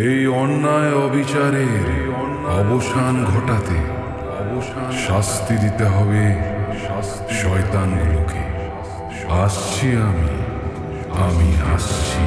এই অন্যায় অবিচারের অবসান ঘটাতে শাস্তি দিতে হবে শয়তানগুলোকে। আসছি আমি আসছি।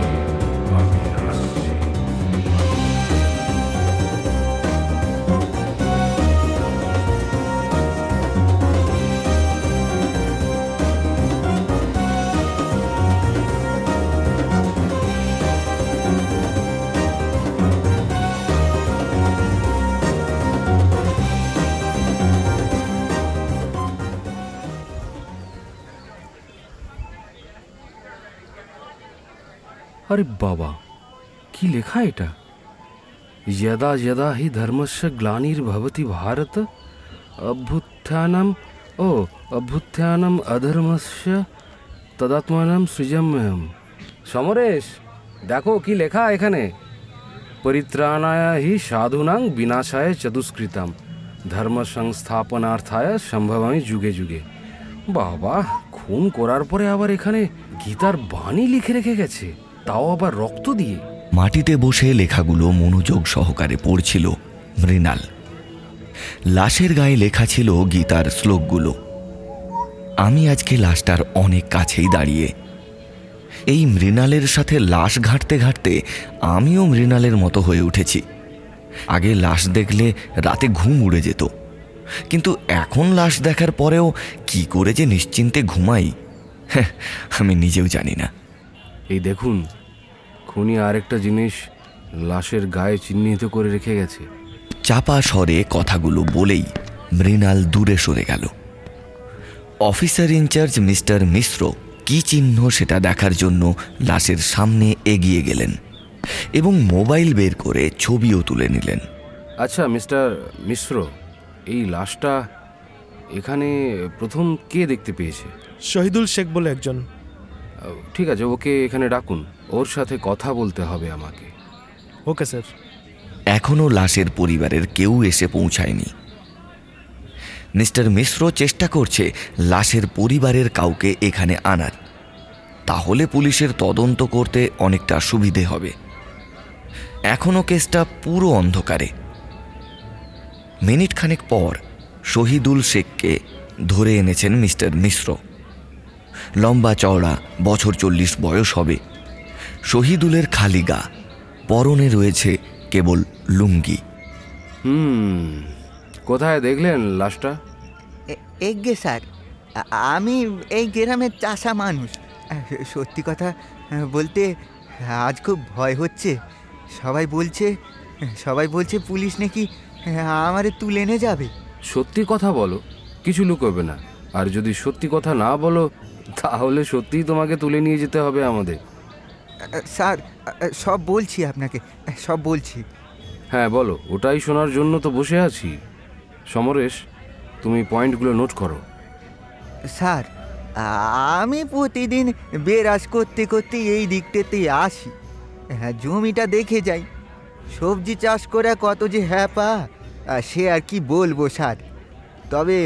अरे बाबा, की लेखा एटा? यदा यदा हि धर्मस्य ग्लानिर्भवति भारत अभ्युत्थानम अधर्मस्य तदात्मानं सृजाम्यहम्। समरेश, देखो की लेखा एखाने, परित्राणाय हि साधूनां विनाशाय चतुष्कृतम् धर्म संस्थापनार्थाय सम्भवामि जुगे जुगे। बाबा, खून करार परे आबार एखाने गीतार बाणी लिखे रेखे गेछे, তাও আবার রক্ত দিয়ে। মাটিতে বসে লেখাগুলো মনোযোগ সহকারে পড়ছিল মৃণাল। লাশের গায়ে লেখা ছিল গীতার শ্লোকগুলো। আমি আজকে লাশটার অনেক কাছেই দাঁড়িয়ে। এই মৃণালের সাথে লাশ ঘাঁটতে ঘাঁটতে আমিও মৃণালের মতো হয়ে উঠেছি। আগে লাশ দেখলে রাতে ঘুম উড়ে যেত, কিন্তু এখন লাশ দেখার পরেও কি করে যে নিশ্চিন্তে ঘুমাই আমি নিজেও জানি না। এই দেখুন, খুনি আরেকটা জিনিস লাশের গায়ে চিহ্নিত করে রেখে গেছে। চাপা স্বরে কথাগুলো বলেই মৃণাল দূরে সরে গেল। অফিসার ইনচার্জ মিস্টার মিশ্র কি চিহ্ন সেটা দেখার জন্য লাশের সামনে এগিয়ে গেলেন এবং মোবাইল বের করে ছবিও তুলে নিলেন। আচ্ছা মিস্টার মিশ্র, এই লাশটা এখানে প্রথম কে দেখতে পেয়েছে? শহীদুল শেখ বলে একজন। ঠিক আছে, ওকে এখানে ডাকুন, ওর সাথে কথা বলতে হবে আমাকে। Okay sir. এখনো লাশের পরিবারের কেউ এসে পৌঁছায়নি। মিস্টার মিশ্র চেষ্টা করছে লাশের পরিবারের কাউকে এখানে আনার, তাহলে পুলিশের তদন্ত করতে অনেকটা সুবিধে হবে। এখনো কেসটা পুরো অন্ধকারে। মিনিট খানেক পর শহীদুল শেখকে ধরে এনেছেন মিস্টার মিশ্র। লম্বা চওড়া, বছর 40 বয়স হবে। শহীদুলের খালি গা, পরনে রয়েছে কেবল লুঙ্গি। কোথায় দেখলেন লাশটা? এগে স্যার, আমি এই গ্রামের চাষা মানুষ। সত্যি কথা বলতে আজ খুব ভয় হচ্ছে। সবাই বলছে পুলিশ নাকি আমারে তুলে এনে যাবে। সত্যি কথা বলো, কিছু লুকোবে না। আর যদি সত্যি কথা না বলো তাহলে সত্যিই তোমাকে তুলে নিয়ে যেতে হবে আমাদের। স্যার, সব বলছি আপনাকে, সব বলছি। হ্যাঁ বলো, ওটাই শোনার জন্য তো বসে আছি। সমরেশ, তুমি পয়েন্টগুলো নোট করো। স্যার, আমি প্রতিদিন বেরাস করতে করতে এই দিকটাতেই আসি। হ্যাঁ, জমিটা দেখে যাই। সবজি চাষ করে কত যে হ্যাপা, সে আর কি বলবো স্যার। তবে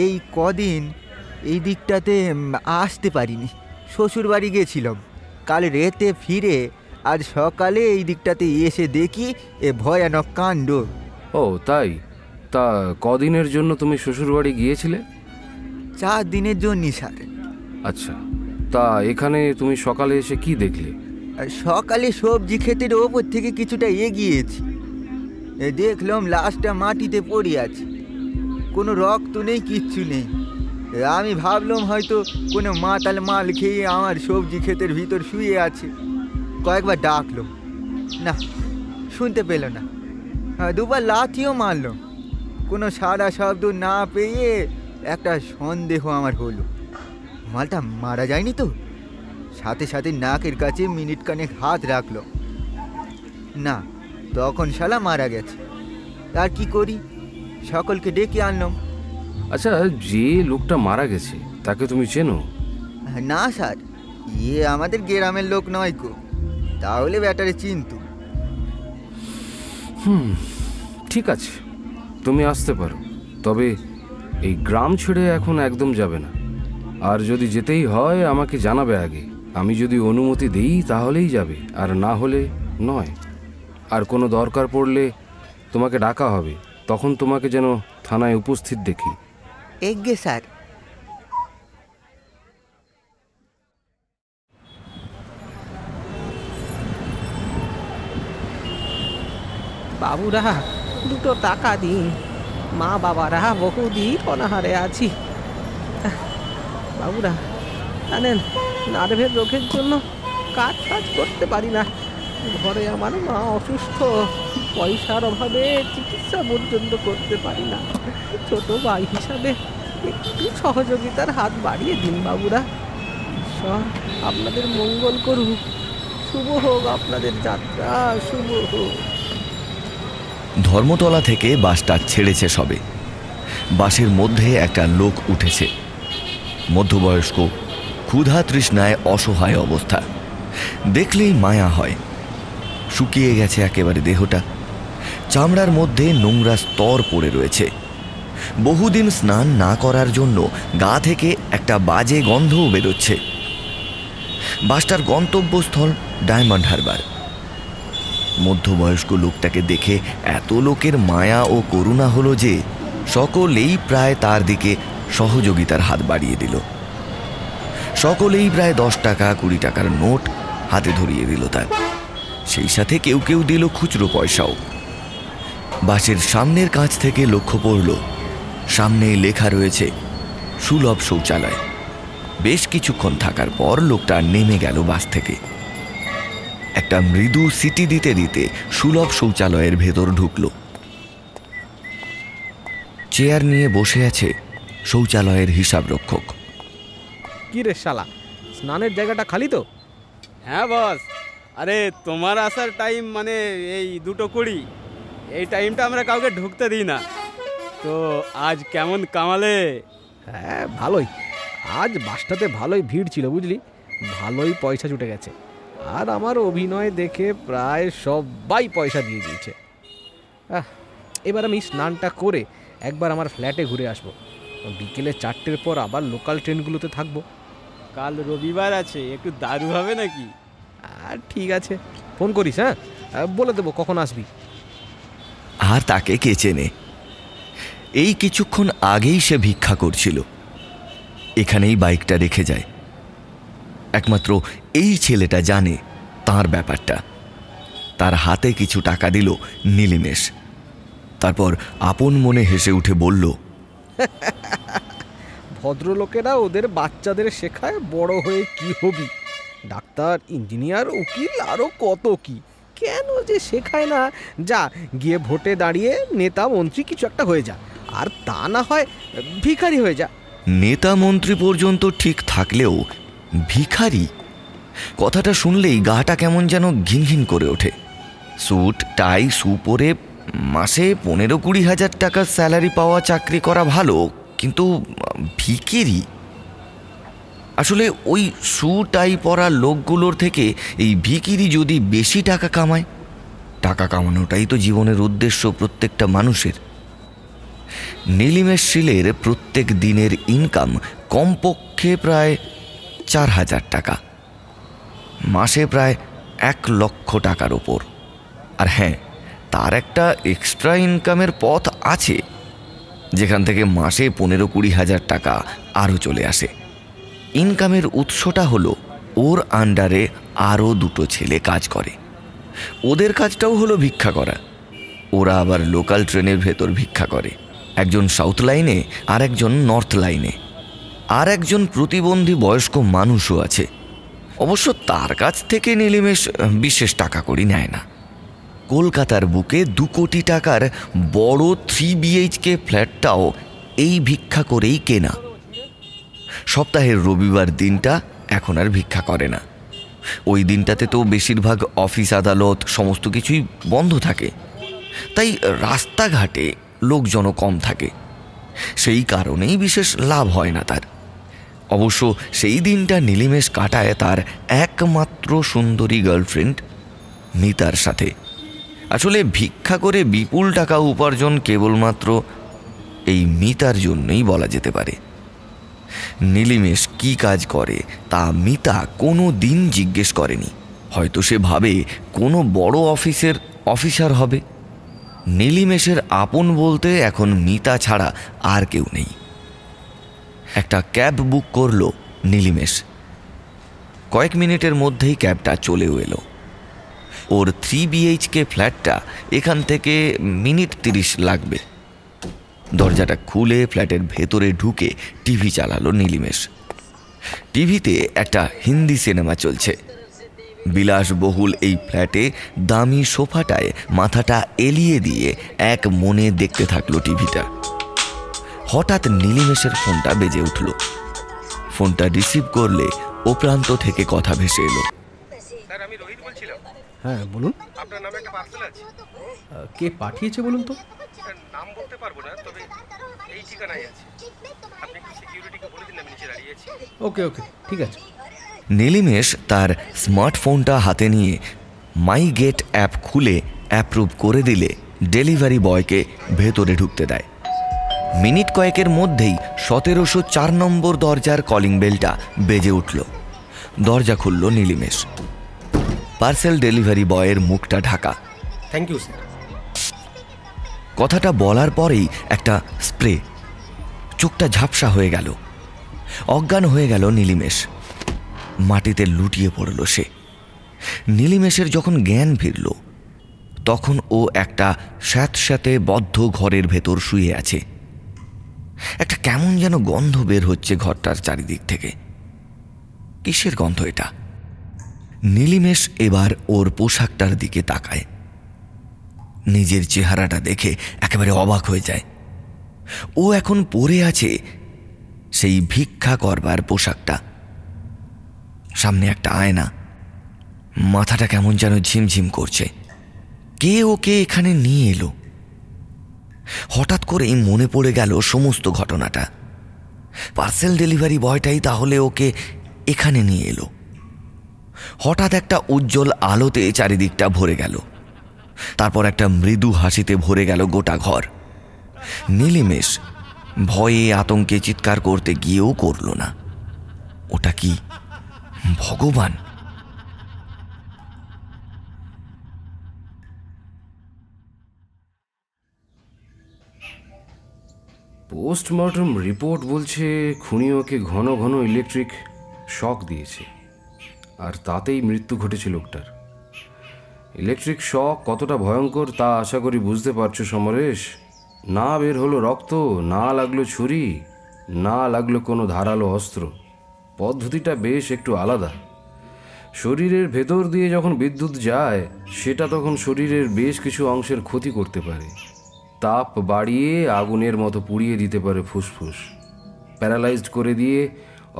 এই কদিন এই দিকটাতে আসতে পারিনি, শ্বশুর বাড়ি গেছিলাম। কাল রাতে ফিরে আজ সকালে এই দিকটাতে এসে দেখি এ ভয়ানক কাণ্ড। ও তাই? তা কদিনের জন্য তুমি শ্বশুর বাড়ি গিয়েছিলে? 4 দিনের জন্যই স্যার। আচ্ছা, তা এখানে তুমি সকালে এসে কি দেখলে? সকালে সবজি ক্ষেতের ওপর থেকে কিছুটা এগিয়েছি, দেখলাম লাশটা মাটিতে পড়ে আছে, কোনো রক্ত নেই, কিচ্ছু নেই। আমি ভাবলাম হয়তো কোনো মাতাল মাল খেয়ে আমার সবজি ক্ষেতের ভিতর শুয়ে আছে। কয়েকবার ডাকলাম, না, শুনতে পেল না। 2বার লাথিও মারলাম, কোনো সারা শব্দ না পেয়ে একটা সন্দেহ আমার হলো, মালটা মারা যায়নি তো। সাথে সাথে নাকের কাছে মিনিট খানেক হাত রাখলো, না, তখন শালা মারা গেছে। আর কি করি, সকলকে ডেকে আনলাম। আচ্ছা, যে লোকটা মারা গেছে তাকে তুমি চেনো? না স্যার, আমাদের গ্রামের লোক নয় কো, তাহলে ব্যাটারে চিনতু। ঠিক আছে, তুমি আসতে পারো, তবে এই গ্রাম ছেড়ে এখন একদম যাবে না। আর যদি যেতেই হয় আমাকে জানাবে আগে। আমি যদি অনুমতি দিই তাহলেই যাবে, আর না হলে নয়। আর কোনো দরকার পড়লে তোমাকে ডাকা হবে, তখন তোমাকে যেন থানায় উপস্থিত দেখি। এগে স্যার। বাবুরা দুটো টাকা দিন, মা বাবারা বহুদিন অনাহারে আছি। বাবুরা জানেন, নার্ভের রোগের জন্য কাজ করতে পারি না। ঘরে আমার মা অসুস্থ, পয়সার অভাবে চিকিৎসা পর্যন্ত করতে পারি না। ছোট ভাই হিসাবে একটু সহযোগিতার হাত বাড়িয়ে দিন বাবুরা। ঈশ্বর আপনাদের মঙ্গল করুক। শুভ হোক আপনাদের যাত্রা, শুভ হোক। ধর্মতলা থেকে বাসটা ছেড়েছে সবে। বাসের মধ্যে একটা লোক উঠেছে, মধ্যবয়স্ক, ক্ষুধা তৃষ্ণায় অসহায় অবস্থা। দেখলেই মায়া হয়। শুকিয়ে গেছে একেবারে দেহটা, চামড়ার মধ্যে নোংরা স্তর পড়ে রয়েছে। বহুদিন স্নান না করার জন্য গা থেকে একটা বাজে গন্ধও বেরোচ্ছে। বাসটার গন্তব্যস্থল ডায়মন্ড হারবার। মধ্যবয়স্ক লোকটাকে দেখে এত লোকের মায়া ও করুণা হলো যে সকলেই প্রায় তার দিকে সহযোগিতার হাত বাড়িয়ে দিল। সকলেই প্রায় 10 টাকা 20 টাকার নোট হাতে ধরিয়ে দিল তার। সেই সাথে কেউ কেউ দিল খুচরো পয়সাও। বাসের সামনের কাছ থেকে লক্ষ্য পড়ল, সামনে লেখা রয়েছে সুলভ শৌচালয়। বেশ কিছুক্ষণ থাকার পর লোকটা নেমে গেল বাস থেকে। একটা মৃদু সিটি দিতে দিতে সুলভ শৌচালয়ের ভেতর ঢুকল। চেয়ার নিয়ে বসে আছে শৌচালয়ের হিসাব রক্ষক। কি রে শালা, স্নানের জায়গাটা খালি তো? হ্যাঁ বস, আরে তোমার আসার টাইম মানে এই 2:20, এই টাইমটা আমরা কাউকে ঢুকতে দিই না। তো আজ কেমন কামালে? হ্যাঁ ভালোই, আজ বাসটাতে ভালোই ভিড় ছিল বুঝলি, ভালোই পয়সা ছুটে গেছে। আর আমার অভিনয় দেখে প্রায় সবাই পয়সা দিয়ে দিয়েছে। এবার আমি স্নানটা করে একবার আমার ফ্ল্যাটে ঘুরে আসবো। বিকেলে 4টের পর আবার লোকাল ট্রেনগুলোতে থাকবো। কাল রবিবার আছে, একটু দারু হবে নাকি? আর ঠিক আছে, ফোন করিস। হ্যাঁ, বলে দেবো কখন আসবি। আর তাকে কে চেনে? এই কিছুক্ষণ আগেই সে ভিক্ষা করছিল। এখানেই বাইকটা রেখে যায়। একমাত্র এই ছেলেটা জানে তার ব্যাপারটা। তার হাতে কিছু টাকা দিল নীলিমেশ। তারপর আপন মনে হেসে উঠে বলল, ভদ্রলোকেরা ওদের বাচ্চাদের শেখায় বড় হয়ে কি হবি, ডাক্তার, ইঞ্জিনিয়ার, উকিল, আরও কত কি। কেন যে শেখায় না, যা গিয়ে ভোটে দাঁড়িয়ে নেতা মন্ত্রী কিছু একটা হয়ে যা, আর তা না হয় ভিখারি হয়ে যা। নেতা মন্ত্রী পর্যন্ত ঠিক থাকলেও ভিখারি কথাটা শুনলেই গাটা কেমন যেন ঘিনঘিন করে ওঠে। স্যুট টাই শু পরে মাসে 15-20 হাজার টাকার স্যালারি পাওয়া চাকরি করা ভালো, কিন্তু ভিখিরি? আসলে ওই শু টাই পরা লোকগুলোর থেকে এই ভিখিরি যদি বেশি টাকা কামায়, টাকা কামানোটাই তো জীবনের উদ্দেশ্য প্রত্যেকটা মানুষের। নীলিমেশ শীলের প্রত্যেক দিনের ইনকাম কমপক্ষে প্রায় 4,000 টাকা, মাসে প্রায় 1 লক্ষ টাকার ওপর। আর হ্যাঁ, তার একটা এক্সট্রা ইনকামের পথ আছে, যেখান থেকে মাসে 15-20 হাজার টাকা আরও চলে আসে। ইনকামের উৎসটা হলো ওর আন্ডারে আরও 2টো ছেলে কাজ করে। ওদের কাজটাও হলো ভিক্ষা করা। ওরা আবার লোকাল ট্রেনের ভেতর ভিক্ষা করে। একজন সাউথ লাইনে আর একজন নর্থ লাইনে। আর একজন প্রতিবন্ধী বয়স্ক মানুষও আছে। অবশ্য তার কাছ থেকে নীলিমেশ বিশেষ টাকা কড়ি নেয় না। কলকাতার বুকে 2 কোটি টাকার বড় 3 BHK ফ্ল্যাটটাও এই ভিক্ষা করেই কেনা। সপ্তাহের রবিবার দিনটা এখন আর ভিক্ষা করে না। ওই দিনটাতে তো বেশিরভাগ অফিস আদালত সমস্ত কিছুই বন্ধ থাকে, তাই রাস্তাঘাটে লোকজনও কম থাকে। সেই কারণেই বিশেষ লাভ হয় না তার। অবশ্য সেই দিনটা নীলিমেশ কাটায় তার একমাত্র সুন্দরী গার্লফ্রেন্ড মিতার সাথে। আসলে ভিক্ষা করে বিপুল টাকা উপার্জন কেবলমাত্র এই মিতার জন্যই বলা যেতে পারে। নীলিমেশ কি কাজ করে তা মিতা কোনো দিন জিজ্ঞেস করেনি। হয়তো সে ভাবে কোনো বড় অফিসের অফিসার হবে। নীলিমেশের আপন বলতে এখন মিতা ছাড়া আর কেউ নেই। একটা ক্যাব বুক করলো নীলিমেশ। কয়েক মিনিটের মধ্যেই ক্যাবটা চলেও এলো। ওর 3 BHK ফ্ল্যাটটা এখান থেকে মিনিট 30 লাগবে। দরজাটা খুলে ফ্ল্যাটের ভেতরে ঢুকে টিভি চালালো নীলিমেশ। টিভিতে একটা হিন্দি সিনেমা চলছে। বিলাসবহুল এই ফ্ল্যাটে দামি সোফাটায় মাথাটা এলিয়ে দিয়ে এক মনে দেখতে থাকলো টিভিটা। হঠাৎ নীলিমেশের ফোনটা বেজে উঠল। ফোনটা রিসিভ করলে ও প্রান্ত থেকে কথা ভেসে এলো। স্যার, আমি রোহিত বলছিলাম। হ্যাঁ বলুন। আপনার নামে একটা পার্সেল আছে। কে পাঠিয়েছে বলুন তো? নাম বলতে পারবো না, তবে এই ঠিকানায় আছে। আপনি একটু সিকিউরিটিকে বলে দিন আমি নিচে দাঁড়িয়ে আছি। ওকে ওকে, ঠিক আছে। নীলিমেশ তার স্মার্টফোনটা হাতে নিয়ে মাই গেট অ্যাপ খুলে অ্যাপ্রুভ করে দিলে ডেলিভারি বয়কে ভেতরে ঢুকতে দেয়। মিনিট কয়েকের মধ্যেই 1704 নম্বর দরজার কলিং বেলটা বেজে উঠল। দরজা খুলল নীলিমেশ। পার্সেল ডেলিভারি বয়ের মুখটা ঢাকা। Thank you sir. কথাটা বলার পরেই একটা স্প্রে। চোখটা ঝাপসা হয়ে গেল। অজ্ঞান হয়ে গেল নীলিমেশ। মাটিতে লুটিয়ে পড়ল সে। নীলিমেশের যখন জ্ঞান ফিরল তখন ও একটা স্যাঁতস্যাঁতে বদ্ধ ঘরের ভেতর শুয়ে আছে। একটা কেমন যেন গন্ধ বের হচ্ছে ঘরটার চারিদিক থেকে। কিসের গন্ধ এটা? নীলিমেশ এবার ওর পোশাকটার দিকে তাকায়। নিজের চেহারাটা দেখে একেবারে অবাক হয়ে যায়। ও এখন পরে আছে সেই ভিক্ষা করবার পোশাকটা। সামনে একটা আয়না। মাথাটা কেমন যেন ঝিমঝিম করছে। কে ওকে এখানে নিয়ে এলো? হঠাৎ করেই মনে পড়ে গেল সমস্ত ঘটনাটা। পার্সেল ডেলিভারি বয়টাই তাহলে ওকে এখানে নিয়ে এলো। হঠাৎ একটা উজ্জ্বল আলোতে চারিদিকটা ভরে গেল। তারপর একটা মৃদু হাসিতে ভরে গেল গোটা ঘর। নীলিমেশ ভয়ে আতঙ্কে চিৎকার করতে গিয়েও করল না। ওটা কি ভগবান? পোস্টমর্টম রিপোর্ট বলছে খুনি ওকে ঘন ঘন ইলেকট্রিক শক দিয়েছে, আর তাতেই মৃত্যু ঘটেছে লোকটার। ইলেকট্রিক শক কতটা ভয়ঙ্কর তা আশা করি বুঝতে পারছো সমরেশ। না বের হলো রক্ত, না লাগলো ছুরি, না লাগলো কোনো ধারালো অস্ত্র। পদ্ধতিটা বেশ একটু আলাদা। শরীরের ভেতর দিয়ে যখন বিদ্যুৎ যায় সেটা তখন শরীরের বেশ কিছু অংশের ক্ষতি করতে পারে। তাপ বাড়িয়ে আগুনের মতো পুড়িয়ে দিতে পারে ফুসফুস, প্যারালাইজড করে দিয়ে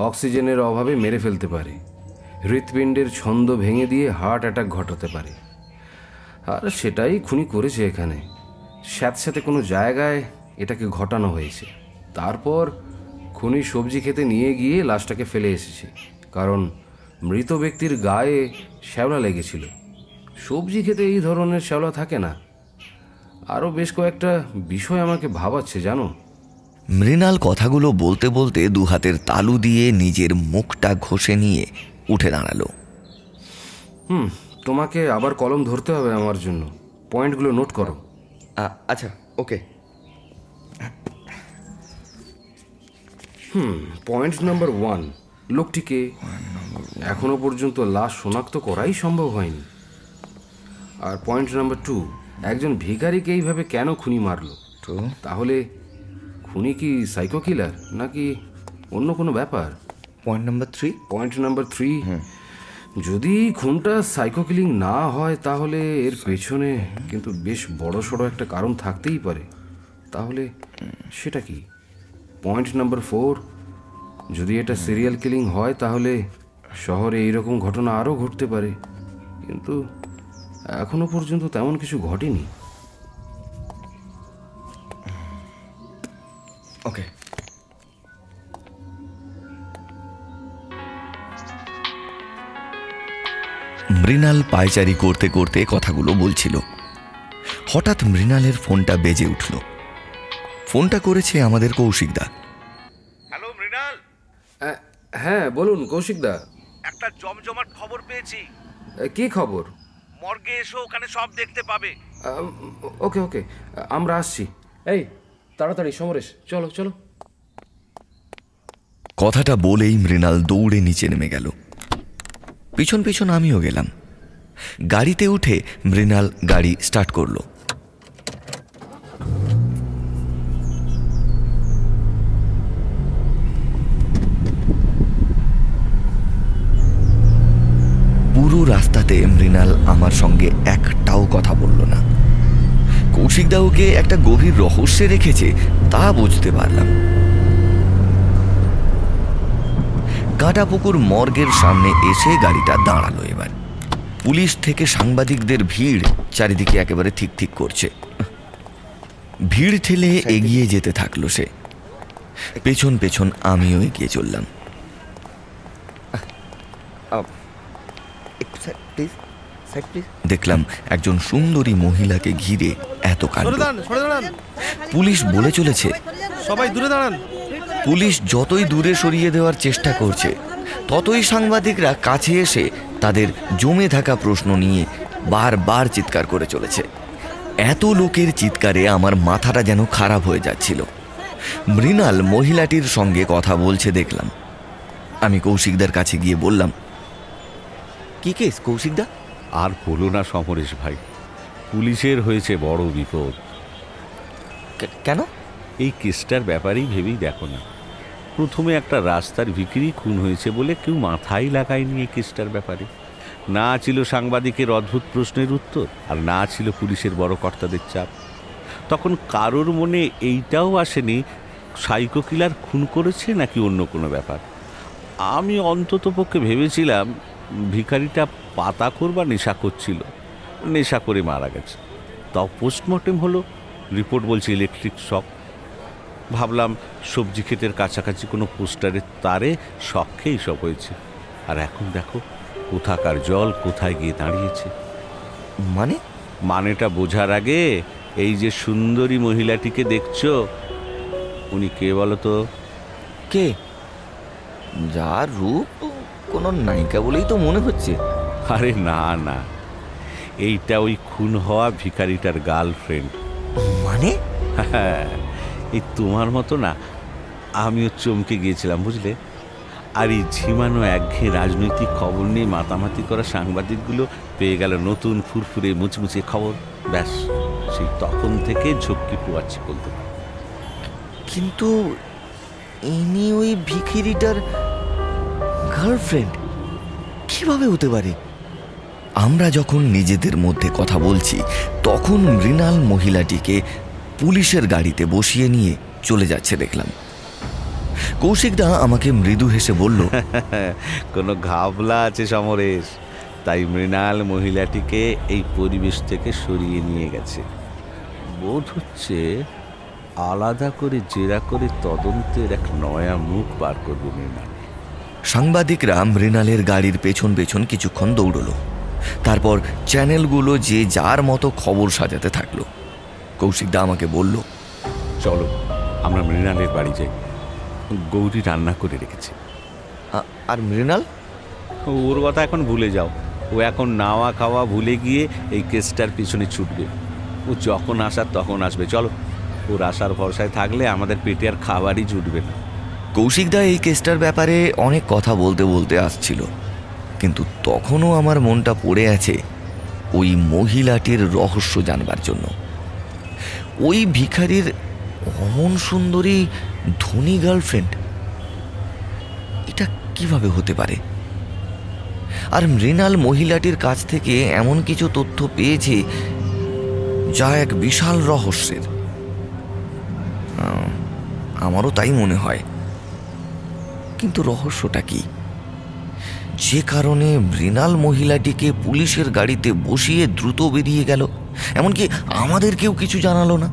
অক্সিজেনের অভাবে মেরে ফেলতে পারে, হৃৎপিণ্ডের ছন্দ ভেঙে দিয়ে হার্ট অ্যাটাক ঘটাতে পারে। আর সেটাই খুনি করেছে এখানে। স্যাঁতস্যাঁতে কোনো জায়গায় এটাকে ঘটানো হয়েছে। তারপর খুনি সবজি খেতে নিয়ে গিয়ে লাশটাকে ফেলে এসেছে, কারণ মৃত ব্যক্তির গায়ে শ্যাওলা লেগেছিল। সবজি খেতে এই ধরনের শ্যাওলা থাকে না। আরও বেশ কয়েকটা বিষয় আমাকে ভাবাচ্ছে জানো। মৃণাল কথাগুলো বলতে বলতে দু হাতের তালু দিয়ে নিজের মুখটা ঘষে নিয়ে উঠে দাঁড়ালো। তোমাকে আবার কলম ধরতে হবে আমার জন্য। পয়েন্টগুলো নোট করো। আচ্ছা, ওকে। পয়েন্ট নাম্বার 1, লোকটিকে এখনো পর্যন্ত লাশ শনাক্ত করাই সম্ভব হয়নি। আর পয়েন্ট নাম্বার 2, একজন ভিখারিকে এইভাবে কেন খুনি মারলো? তাহলে খুনি কি সাইকো কিলার নাকি অন্য কোনো ব্যাপার? পয়েন্ট নাম্বার 3, যদি খুনটা সাইকো কিলিং না হয় তাহলে এর পেছনে কিন্তু বেশ বড় সড়ো একটা কারণ থাকতেই পারে। তাহলে সেটা কি? পয়েন্ট নাম্বার 4, যদি এটা সিরিয়াল কিলিং হয় তাহলে শহরে এইরকম ঘটনা আরও ঘটতে পারে, কিন্তু এখনো পর্যন্ত তেমন কিছু ঘটেনি। ওকে। মৃণাল পায়চারি করতে করতে কথাগুলো বলছিল। হঠাৎ মৃণালের ফোনটা বেজে উঠল। ফোনটা করেছে আমাদের কৌশিকদা। হ্যালো মৃণাল। হ্যাঁ বলুন কৌশিকদা। একটা জমজমাট খবর পেয়েছি। কি খবর? মর্গে এসো, ওখানে সব দেখতে পাবে। ওকে ওকে, আমরা আসছি। এই তাড়াতাড়ি সমরেশ, চলো চলো। কথাটা বলেই মৃণাল দৌড়ে নিচে নেমে গেল। পিছন পিছন আমিও গেলাম। গাড়িতে উঠে মৃণাল গাড়ি স্টার্ট করলো। পুরো রাস্তাতে মৃণাল আমার সঙ্গে একটাও কথা বলল না। কৌশিকদা ওকে একটা গভীর রহস্যে রেখেছে তা বুঝতে পারলাম। কাঁটাপুকুর মর্গের সামনে এসে গাড়িটা দাঁড়ালো। এবার পুলিশ থেকে সাংবাদিকদের ভিড় চারিদিকে একেবারে ঠিক ঠিক করছে। ভিড় ঠেলে এগিয়ে যেতে থাকলো সে। পেছন পেছন আমিও এগিয়ে চললাম। দেখলাম একজন সুন্দরী মহিলাকে ঘিরে এত কাণ্ড। পুলিশ বলে চলেছে সবাই দূরে দাঁড়ান। পুলিশ যতই দূরে সরিয়ে দেওয়ার চেষ্টা করছে ততই সাংবাদিকরা কাছে এসে তাদের জমে থাকা প্রশ্ন নিয়ে বারবার চিৎকার করে চলেছে। এত লোকের চিৎকারে আমার মাথাটা যেন খারাপ হয়ে যাচ্ছিল। মৃণাল মহিলাটির সঙ্গে কথা বলছে দেখলাম। আমি কৌশিকদার কাছে গিয়ে বললাম, কি কেস কৌশিকদা? আর বলো না সমরেশ ভাই, পুলিশের হয়েছে বড় বিপদ। কেন? এই কেসটার ব্যাপারেই ভেবেই দেখো না। প্রথমে একটা রাস্তার ভিখিরি খুন হয়েছে বলে কেউ মাথায় লাগায়নি এই কেসটার ব্যাপারে। না ছিল সাংবাদিকের অদ্ভুত প্রশ্নের উত্তর, আর না ছিল পুলিশের বড় কর্তাদের চাপ। তখন কারোর মনে এইটাও আসেনি সাইকো কিলার খুন করেছে নাকি অন্য কোনো ব্যাপার। আমি অন্তত পক্ষে ভেবেছিলাম ভিখারিটা পাতাখোর বা নেশা করছিল, নেশা করে মারা গেছে। তাও পোস্টমর্টেম হলো, রিপোর্ট বলছে ইলেকট্রিক শক। ভাবলাম সবজি ক্ষেতের কাছাকাছি কোনো পোস্টারের তারে শক খেয়েই সব হয়েছে। আর এখন দেখো কোথাকার জল কোথায় গিয়ে দাঁড়িয়েছে। মানেটা বোঝার আগে এই যে সুন্দরী মহিলাটিকে দেখছো, উনি কে বলো তো? কে? যার রূপ কোনো নায়িকা বলেই তো মনে হচ্ছে। আরে না না, এইটা ওই খুন হওয়া ভিখারিটার গার্লফ্রেন্ড। মানে? হ্যাঁ, এই তোমার মতো না আমিও চমকে গিয়েছিলাম বুঝলে। আর এই ঝিমানো একঘেয়ে রাজনৈতিক খবর নিয়ে মাতামাতি করা সাংবাদিকগুলো পেয়ে গেল নতুন ফুরফুরে মুচমুচে খবর। ব্যাস, সেই তখন থেকে ঝক্কি পোয়াচ্ছি বলতে। কিন্তু ইনি ওই ভিখিরিটার গার্লফ্রেন্ড কিভাবে হতে পারে? আমরা যখন নিজেদের মধ্যে কথা বলছি তখন মৃণাল মহিলাটিকে পুলিশের গাড়িতে বসিয়ে নিয়ে চলে যাচ্ছে দেখলাম। কৌশিকদা আমাকে মৃদু হেসে বলল, কোনো ঘাবলা আছে সমরেশ, তাই মৃণাল মহিলাটিকে এই পরিবেশ থেকে সরিয়ে নিয়ে গেছে। বোধ হচ্ছে আলাদা করে জেরা করে তদন্তের এক নয়া মুখ বার করবো মৃণাল। সাংবাদিকরা মৃণালের গাড়ির পেছন পেছন কিছুক্ষণ দৌড়ল। তারপর চ্যানেলগুলো যে যার মতো খবর সাজাতে থাকলো। কৌশিকদা আমাকে বলল, চলো আমরা মৃণালের বাড়ি যাই, গৌরী রান্না করে রেখেছে। আর মৃণাল? ওর কথা এখন ভুলে যাও। ও এখন নাওয়া খাওয়া ভুলে গিয়ে এই কেসটার পিছনে ছুটবে। ও যখন আসার তখন আসবে। চলো, ওর আসার ভরসায় থাকলে আমাদের পেটে আর খাবারই জুটবে না। কৌশিকদা এই কেসটার ব্যাপারে অনেক কথা বলতে বলতে আসছিল, কিন্তু তখনও আমার মনটা পড়ে আছে ওই মহিলাটির রহস্য জানবার জন্য। ওই ভিখারির অমন সুন্দরী ধনী গার্লফ্রেন্ড, এটা কিভাবে হতে পারে? আর মৃণাল মহিলাটির কাছ থেকে এমন কিছু তথ্য পেয়েছে যা এক বিশাল রহস্যের। আমারও তাই মনে হয়। কিন্তু রহস্যটা কি? যে কারণে মৃণাল মহিলাটিকে পুলিশের গাড়িতে বসিয়ে দ্রুত বেরিয়ে গেল, এমনকি আমাদেরকেও কিছু জানালো না।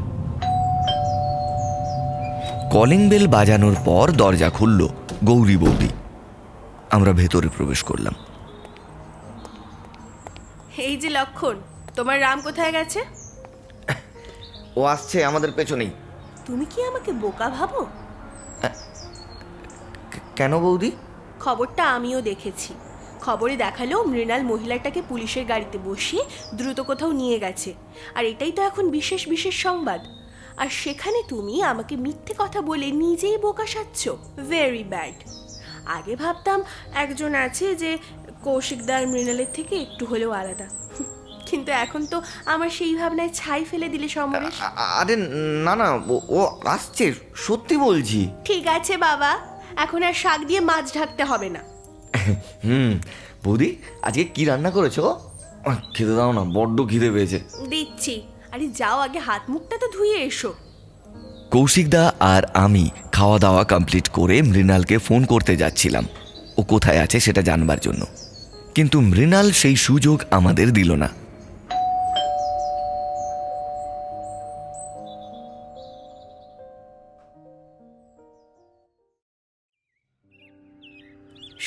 কলিং বেল বাজানোর পর দরজা খুলল গৌরী বৌদি। আমরা ভেতরে প্রবেশ করলাম। এই যে লক্ষণ, তোমার রাম কোথায় গেছে? ও আসছে আমাদের পেছনেই। তুমি কি আমাকে বোকা ভাবো? কেন বৌদি? খবরটা আমিও দেখেছি। খবরে দেখালো মৃণাল মহিলাটাকে পুলিশের গাড়িতে বসিয়ে দ্রুত কোথাও নিয়ে গেছে, আর এটাই তো এখন বিশেষ বিশেষ সংবাদ। আর সেখানে তুমি আমাকে মিথ্যে কথা বলে নিজেই বোকা সাজছ। Very bad. আগে ভাবতাম একজন আছে যে কৌশিকদার মৃণালের থেকে একটু হলেও আলাদা, কিন্তু এখন তো আমার সেই ভাবনায় ছাই ফেলে দিলে সমরেশ। আরে না না, ও আসছে, সত্যি বলছি। ঠিক আছে বাবা, এখন আর শাক দিয়ে মাছ ঢাকতে হবে না। বৌদি, আজকে কি রান্না করেছো? খেতে দাও না, বড্ড খিদে পেয়েছে। দিচ্ছি। আরে যাও, আগে হাত মুখটা তো ধুয়ে এসো। কৌশিকদা আর আমি খাওয়া দাওয়া কমপ্লিট করে মৃণালকে ফোন করতে যাচ্ছিলাম ও কোথায় আছে সেটা জানবার জন্য, কিন্তু মৃণাল সেই সুযোগ আমাদের দিল না।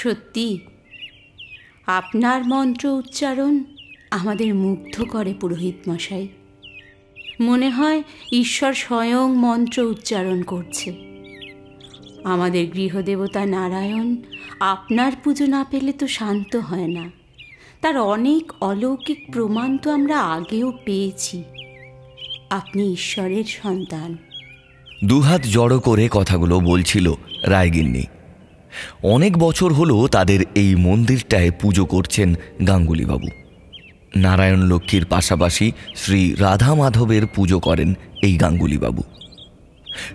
সত্যি আপনার মন্ত্র উচ্চারণ আমাদের মুগ্ধ করে পুরোহিত মশাই। মনে হয় ঈশ্বর স্বয়ং মন্ত্র উচ্চারণ করছে। আমাদের গৃহদেবতা নারায়ণ আপনার পুজো না পেলে তো শান্ত হয় না। তার অনেক অলৌকিক প্রমাণ তো আমরা আগেও পেয়েছি। আপনি ঈশ্বরের সন্তান। দুহাত জড়ো করে কথাগুলো বলছিল রায়গিন্নি। অনেক বছর হলো তাদের এই মন্দিরটায় পুজো করছেন গাঙ্গুলিবাবু। নারায়ণ লক্ষ্মীর পাশাপাশি শ্রী রাধা মাধবের পুজো করেন এই গাঙ্গুলিবাবু।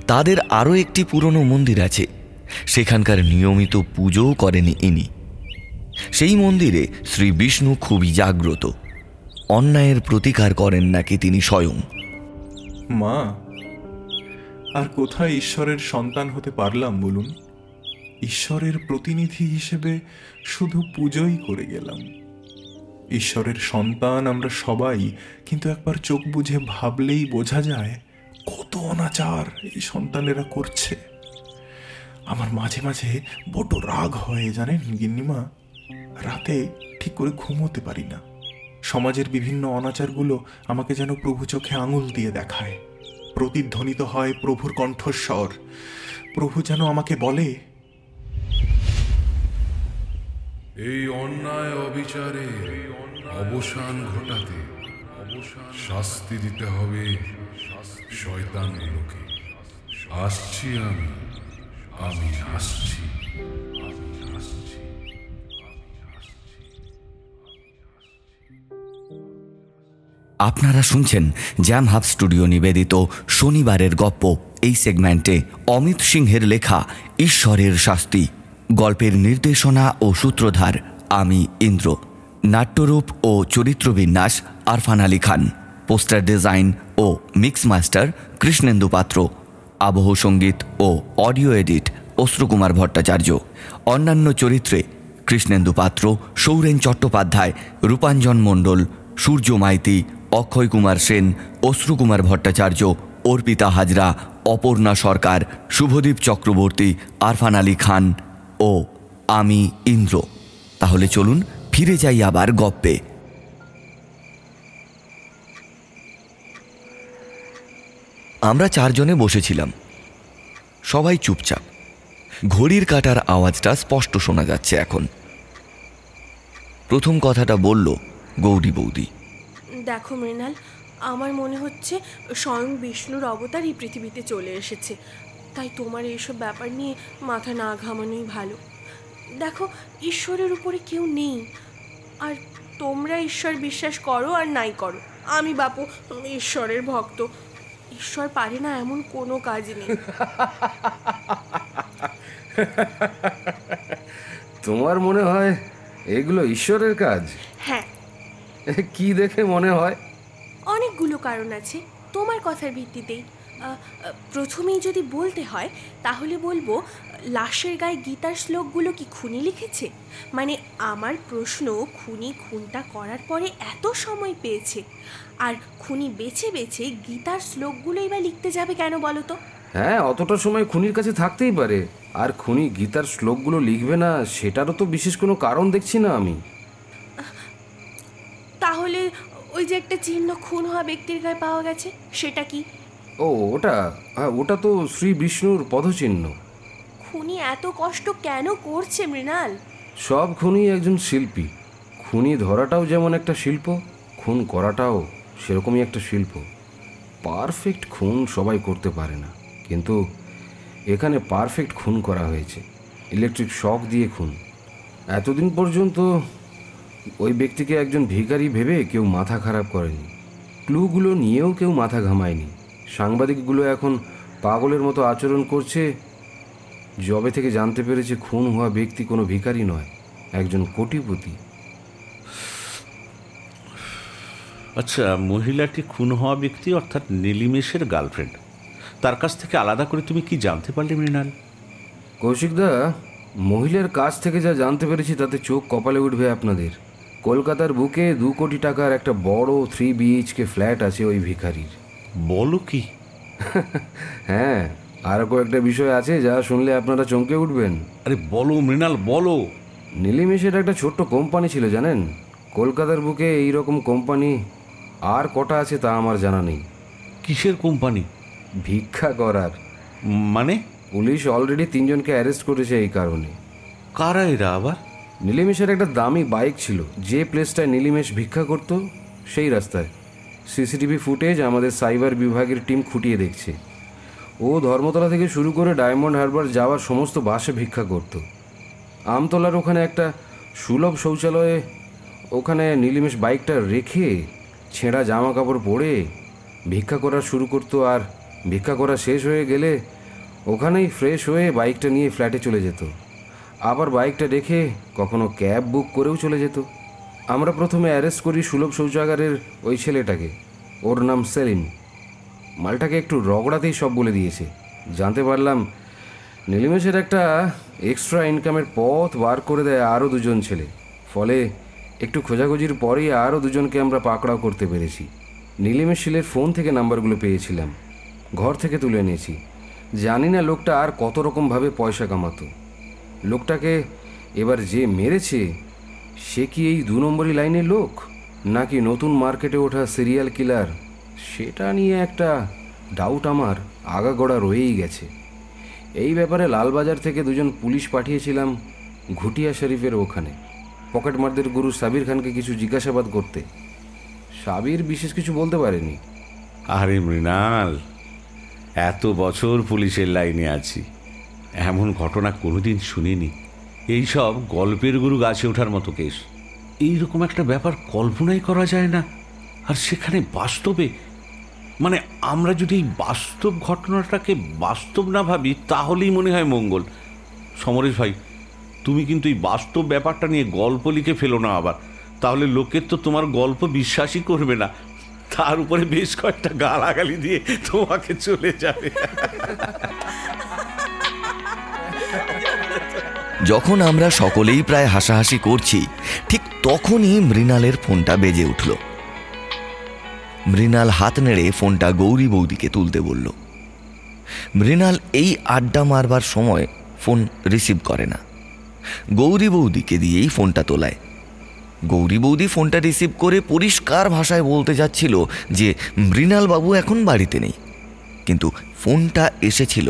তাদের আরও একটি পুরনো মন্দির আছে, সেখানকার নিয়মিত পুজোও করেন ইনি। সেই মন্দিরে শ্রী বিষ্ণু খুবই জাগ্রত। অন্যায়ের প্রতিকার করেন নাকি তিনি স্বয়ং। মা, আর কোথায় ঈশ্বরের সন্তান হতে পারলাম বলুন? ঈশ্বরের প্রতিনিধি হিসেবে শুধু পুজোই করে গেলাম। ঈশ্বরের সন্তান আমরা সবাই, কিন্তু একবার চোখ বুঝে ভাবলেই বোঝা যায় কত অনাচার এই সন্তানেরা করছে। আমার মাঝে মাঝে বড় রাগ হয় জানেন গিন্নিমা। রাতে ঠিক করে ঘুমোতে পারি না। সমাজের বিভিন্ন অনাচারগুলো আমাকে যেন প্রভু চোখে আঙুল দিয়ে দেখায়। প্রতিধ্বনিত হয় প্রভুর কণ্ঠস্বর। প্রভু যেন আমাকে বলে, এই অন্যায় অবিচারে অবসান ঘটাতে শাস্তি দিতে হবে শয়তানগুলোকে। আসছি আমি, আমি আসছি। আপনারা শুনছেন জ্যাম হাব স্টুডিও নিবেদিত শনিবারের গপ্প। এই সেগমেন্টে অমিত সিংহের লেখা ঈশ্বরের শাস্তি গল্পের নির্দেশনা ও সূত্রধার আমি ইন্দ্র। নাট্যরূপ ও চরিত্রবিন্যাস আরফান আলী খান। পোস্টার ডিজাইন ও মিক্স মাস্টার কৃষ্ণেন্দু পাত্র। আবহ সঙ্গীত ও অডিও এডিট অশ্রুকুমার ভট্টাচার্য। অন্যান্য চরিত্রে কৃষ্ণেন্দু পাত্র, সৌরেন চট্টোপাধ্যায়, রূপাঞ্জন মণ্ডল, সূর্য মাইতি, অক্ষয় কুমার সেন, অশ্রুকুমার ভট্টাচার্য, অর্পিতা হাজরা, অপর্ণা সরকার, শুভদীপ চক্রবর্তী, আরফান আলী খান ও আমি ইন্দ্র। তাহলে চলুন ফিরে যাই আবার গপ্পে। আমরা চারজনে বসেছিলাম, সবাই চুপচাপ। ঘড়ির কাঁটার আওয়াজটা স্পষ্ট শোনা যাচ্ছে এখন। প্রথম কথাটা বলল গৌরী বৌদি। দেখো মৃণাল, আমার মনে হচ্ছে স্বয়ং বিষ্ণুর অবতার এই পৃথিবীতে চলে এসেছে। তাই তোমার এইসব ব্যাপার নিয়ে মাথা না ঘামানোই ভালো। দেখো, ঈশ্বরের উপরে কেউ নেই। আর তোমরা ঈশ্বর বিশ্বাস করো আর নাই করো, আমি বাপু ঈশ্বরের ভক্ত। ঈশ্বর পারে না এমন কোনো কাজ নেই। তোমার মনে হয় এগুলো ঈশ্বরের কাজ? হ্যাঁ। কি দেখে মনে হয়? অনেকগুলো কারণ আছে, তোমার কথার ভিত্তিতেই। প্রথমেই যদি বলতে হয় তাহলে বলবো, লাশের গায়ে গীতার শ্লোকগুলো কি খুনি লিখেছে? মানে আমার প্রশ্ন, খুনি খুনটা করার পরে এত সময় পেয়েছে, আর খুনি বেছে বেছে গীতার শ্লোকগুলোই বা লিখতে যাবে কেন বলো তো? হ্যাঁ, অতটা সময় খুনির কাছে থাকতেই পারে। আর খুনি গীতার শ্লোকগুলো লিখবে না সেটারও তো বিশেষ কোনো কারণ দেখছি না আমি। তাহলে ওই যে একটা চিহ্ন খুন হওয়া ব্যক্তির গায়ে পাওয়া গেছে, সেটা কি? ও ওটা তো শ্রী বিষ্ণুর পদচিহ্ন। খুনি এত কষ্ট কেন করছে মৃণাল? সব খুনই একজন শিল্পী। খুনি ধরাটাও যেমন একটা শিল্প, খুন করাটাও সেরকমই একটা শিল্প। পারফেক্ট খুন সবাই করতে পারে না, কিন্তু এখানে পারফেক্ট খুন করা হয়েছে। ইলেকট্রিক শক দিয়ে খুন। এতদিন পর্যন্ত ওই ব্যক্তিকে একজন ভিখারি ভেবে কেউ মাথা খারাপ করেনি, ক্লুগুলো নিয়েও কেউ মাথা ঘামায়নি। সাংবাদিকগুলো এখন পাগলের মতো আচরণ করছে যবে থেকে জানতে পেরেছে খুন হওয়া ব্যক্তি কোনো ভিখারি নয়, একজন কোটিপতি। আচ্ছা, মহিলাটি খুন হওয়া ব্যক্তি অর্থাৎ নীলিমেশের গার্লফ্রেন্ড, তার কাছ থেকে আলাদা করে তুমি কি জানতে পারলে মৃণাল? কৌশিকদা, মহিলার কাছ থেকে যা জানতে পেরেছি তাতে চোখ কপালে উঠবে আপনাদের। কলকাতার বুকে 2 কোটি টাকার একটা বড় 3 BHK ফ্ল্যাট আছে ওই ভিখারির। বলো কি? হ্যাঁ, আরও কয়েকটা বিষয় আছে যা শুনলে আপনারা চমকে উঠবেন। আরে বলো মৃণাল, বলো। নীলিমেশের একটা ছোট্ট কোম্পানি ছিল জানেন। কলকাতার বুকে এইরকম কোম্পানি আর কটা আছে তা আমার জানা নেই। কিসের কোম্পানি? ভিক্ষা করার। মানে? পুলিশ অলরেডি 3 জনকে অ্যারেস্ট করেছে এই কারণে। কারা এরা আবার? নীলিমেশের একটা দামি বাইক ছিল, যে প্লেসটায় নীলিমেশ ভিক্ষা করত সেই রাস্তায়। সিসিটিভি ফুটেজ আমাদের সাইবার বিভাগের টিম খুঁটিয়ে দেখছে। ও ধর্মতলা থেকে শুরু করে ডায়মন্ড হারবার যাওয়ার সমস্ত বাসে ভিক্ষা করত। আমতলার ওখানে একটা সুলভ শৌচালয়ে ওখানে নীলিমেশ বাইকটা রেখে ছেঁড়া জামা কাপড় পরে ভিক্ষা করা শুরু করতো, আর ভিক্ষা করা শেষ হয়ে গেলে ওখানেই ফ্রেশ হয়ে বাইকটা নিয়ে ফ্ল্যাটে চলে যেত। আবার বাইকটা রেখে কখনো ক্যাব বুক করেও চলে যেত। আমরা প্রথমে অ্যারেস্ট করি সুলভ শৌচাগারের ওই ছেলেটাকে, ওর নাম সেলিম। মালটাকে একটু রগড়াতেই সব বলে দিয়েছে। জানতে পারলাম নীলিমেশের একটা এক্সট্রা ইনকামের পথ বার করে দেয় আরও 2 জন ছেলে। ফলে একটু খোঁজাখুঁজির পরেই আরও 2 জনকে আমরা পাকড়াও করতে পেরেছি। নীলিমেশ শিলের ফোন থেকে নাম্বারগুলো পেয়েছিলাম, ঘর থেকে তুলে এনেছি। জানি না লোকটা আর কত রকমভাবে পয়সা কামাতো। লোকটাকে এবার যে মেরেছে সে কি এই 2 নম্বরই লাইনের লোক, নাকি নতুন মার্কেটে ওঠা সিরিয়াল কিলার, সেটা নিয়ে একটা ডাউট আমার আগাগোড়া রয়েই গেছে। এই ব্যাপারে লালবাজার থেকে 2 জন পুলিশ পাঠিয়েছিলাম ঘুটিয়া শরীফের ওখানে, পকেটমারদের গুরু সাবির খানকে কিছু জিজ্ঞাসাবাদ করতে। সাবির বিশেষ কিছু বলতে পারেনি। আরে মৃণাল, এত বছর পুলিশের লাইনে আছি, এমন ঘটনা কোনোদিন শুনিনি। এইসব গল্পের গুরু গাছে ওঠার মতো কেস। এইরকম একটা ব্যাপার কল্পনাই করা যায় না, আর সেখানে বাস্তবে। মানে আমরা যদি এই বাস্তব ঘটনাটাকে বাস্তব না ভাবি তাহলেই মনে হয় মঙ্গল। সমরেশ ভাই, তুমি কিন্তু এই বাস্তব ব্যাপারটা নিয়ে গল্প লিখে ফেলো না আবার, তাহলে লোকের তো তোমার গল্প বিশ্বাসই করবে না, তার উপরে বেশ কয়েকটা গালাগালি দিয়ে তোমাকে চলে যাবে। যখন আমরা সকলেই প্রায় হাসাহাসি করছি, ঠিক তখনই মৃণালের ফোনটা বেজে উঠল। মৃণাল হাত নেড়ে ফোনটা গৌরী বৌদিকে তুলতে বলল। মৃণাল এই আড্ডা মারবার সময় ফোন রিসিভ করে না, গৌরী বৌদিকে দিয়েই ফোনটা তোলায়। গৌরী বৌদি ফোনটা রিসিভ করে পরিষ্কার ভাষায় বলতে যাচ্ছিল যে মৃণাল বাবু এখন বাড়িতে নেই, কিন্তু ফোনটা এসেছিল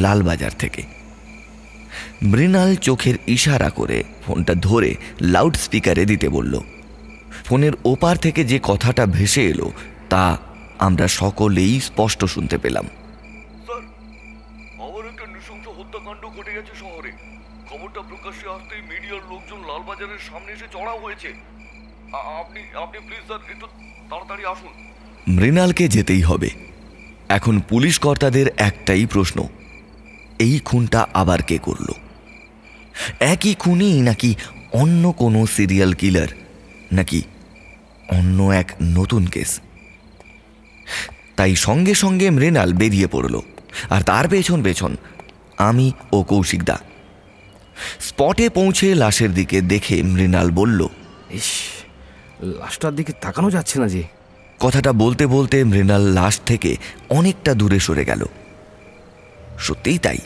লালবাজার থেকে। মৃণাল চোখের ইশারা করে ফোনটা ধরে লাউড স্পিকারে দিতে বলল। ফোনের ওপার থেকে যে কথাটা ভেসে এলো তা আমরা সকলেই স্পষ্ট শুনতে পেলাম। স্যার, আবার একটা নৃশংস হত্যাকাণ্ড ঘটে গেছে শহরে। খবরটা প্রকাশ্যে আসতেই মিডিয়ার লোকজন লালবাজারের সামনে এসে চড়াও হয়েছে। আপনি প্লিজ স্যার একটু তাড়াতাড়ি আসুন। মৃণালকে যেতেই হবে। এখন পুলিশ কর্তাদের একটাই প্রশ্ন, এই খুনটা আবার কে করল? একই খুনি, নাকি অন্য কোনো সিরিয়াল কিলার, নাকি অন্য এক নতুন কেস? তাই সঙ্গে সঙ্গে মৃণাল বেরিয়ে পড়ল, আর তার পেছন পেছন আমি ও কৌশিকদা। স্পটে পৌঁছে লাশের দিকে দেখে মৃণাল বলল, ইস, লাশটার দিকে তাকানো যাচ্ছে না যে। কথাটা বলতে বলতে মৃণাল লাশ থেকে অনেকটা দূরে সরে গেল। সত্যিই তাই,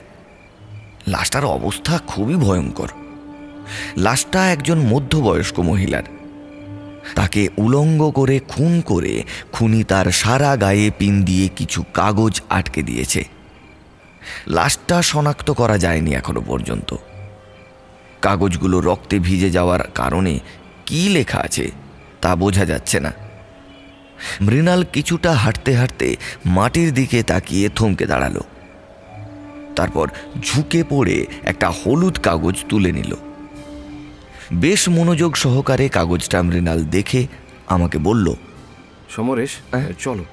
লাশটার অবস্থা খুবই ভয়ঙ্কর। লাশটা একজন মধ্যবয়স্ক মহিলার। তাকে উলঙ্গ করে খুন করে খুনি তার সারা গায়ে পিন দিয়ে কিছু কাগজ আটকে দিয়েছে। লাশটা শনাক্ত করা যায়নি এখনো পর্যন্ত, কাগজগুলো রক্তে ভিজে যাওয়ার কারণে কি লেখা আছে তা বোঝা যাচ্ছে না। মৃণাল কিছুটা হাঁটতে হাঁটতে মাটির দিকে তাকিয়ে থমকে দাঁড়ালো। তারপর ঝুঁকে পড়ে একটা হলুদ কাগজ তুলে নিল। বেশ মনোযোগ সহকারে কাগজটা মৃণাল দেখে আমাকে বলল, সমরেশ, চলো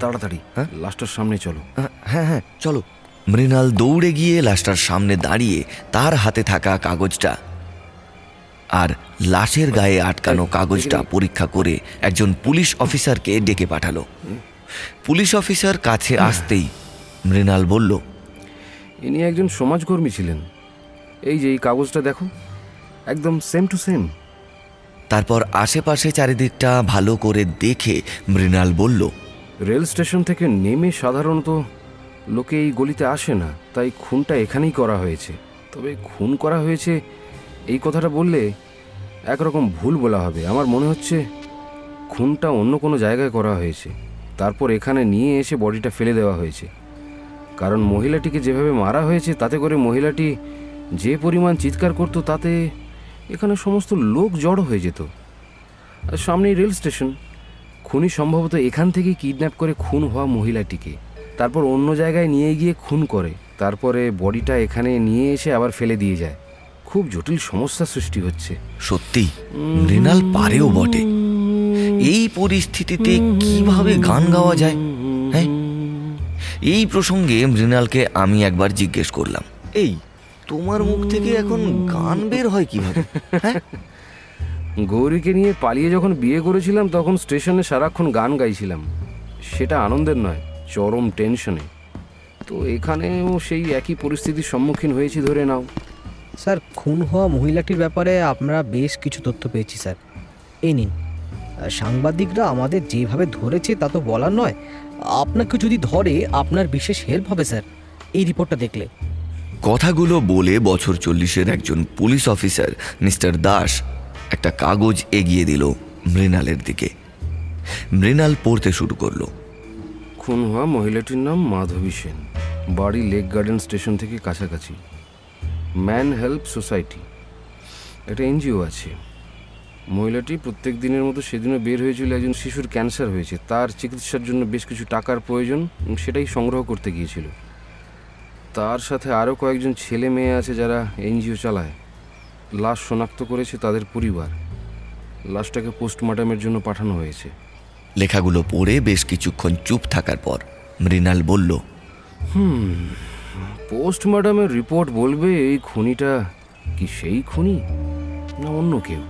তাড়াতাড়ি, লাশটার সামনে চলো। হ্যাঁ হ্যাঁ চলো। মৃণাল দৌড়ে গিয়ে লাশটার সামনে দাঁড়িয়ে তার হাতে থাকা কাগজটা আর লাশের গায়ে আটকানো কাগজটা পরীক্ষা করে একজন পুলিশ অফিসারকে ডেকে পাঠালো। পুলিশ অফিসার কাছে আসতেই মৃণাল বলল, ইনি একজন সমাজকর্মী ছিলেন। এই যে এই কাগজটা দেখো, একদম সেম টু সেম। তারপর আশেপাশে চারিদিকটা ভালো করে দেখে মৃণাল বলল, রেল স্টেশন থেকে নেমে সাধারণত লোকে এই গলিতে আসে না, তাই খুনটা এখানেই করা হয়েছে। তবে খুন করা হয়েছে এই কথাটা বললে একরকম ভুল বলা হবে। আমার মনে হচ্ছে খুনটা অন্য কোনো জায়গায় করা হয়েছে, তারপর এখানে নিয়ে এসে বডিটা ফেলে দেওয়া হয়েছে। কারণ মহিলাটিকে যেভাবে মারা হয়েছে তাতে করে মহিলাটি যে পরিমাণ চিৎকার করতো তাতে এখানে সমস্ত লোক জড়ো হয়ে যেত। আর সামনেই রেল স্টেশন, খুনি সম্ভবত এখান থেকেই কিডন্যাপ করে খুন হওয়া মহিলাটিকে তারপর অন্য জায়গায় নিয়ে গিয়ে খুন করে, তারপরে বডিটা এখানে নিয়ে এসে আবার ফেলে দিয়ে যায়। খুব জটিল সমস্যা সৃষ্টি হচ্ছে। সত্যি মৃণাল পারেও বটে। এই পরিস্থিতিতে কিভাবে গান গাওয়া যায়? হ্যাঁ, এই প্রসঙ্গে মৃণালকে আমি একবার জিজ্ঞেস করলাম, এই তোমার মুখ থেকে এখন গান বের হয় কিভাবে? গৌরীকে নিয়ে পালিয়ে যখন বিয়ে করেছিলাম তখন স্টেশনে সারাক্ষণ গান গাইছিলাম। সেটা আনন্দের নয়, চরম টেনশনে। তো এখানেও সেই একই পরিস্থিতির সম্মুখীন হয়েছি ধরে নাও। স্যার, খুন হওয়া মহিলাটির ব্যাপারে আমরা বেশ কিছু তথ্য পেয়েছি স্যার। এই নিন, সাংবাদিকরা আমাদের যেভাবে ধরেছে তা তো বলার নয়। আপনাকে যদি ধরে আপনার বিশেষ হেল্প হবে স্যার এই রিপোর্টটা দেখলে। কথাগুলো বলে বছর 40-এর একজন পুলিশ অফিসার মিস্টার দাস একটা কাগজ এগিয়ে দিল মৃণালের দিকে। মৃণাল পড়তে শুরু করলো। খুন হওয়া মহিলাটির নাম মাধবী সেন, বাড়ি লেক গার্ডেন স্টেশন থেকে কাছাকাছি। ম্যান হেল্প সোসাইটি একটা এনজিও আছে। মহিলাটি প্রত্যেক দিনের মতো সেদিনও বের হয়েছিল। একজন শিশুর ক্যান্সার হয়েছে, তার চিকিৎসার জন্য বেশ কিছু টাকার প্রয়োজন, সেটাই সংগ্রহ করতে গিয়েছিল। তার সাথে আরও কয়েকজন ছেলে মেয়ে আছে যারা এনজিও চালায়। লাশ শনাক্ত করেছে তাদের পরিবার। লাশটাকে পোস্টমর্টমের জন্য পাঠানো হয়েছে। লেখাগুলো পড়ে বেশ কিছুক্ষণ চুপ থাকার পর মৃণাল বলল, পোস্টমর্টমের রিপোর্ট বলবে এই খুনিটা কি সেই খুনি না অন্য কেউ।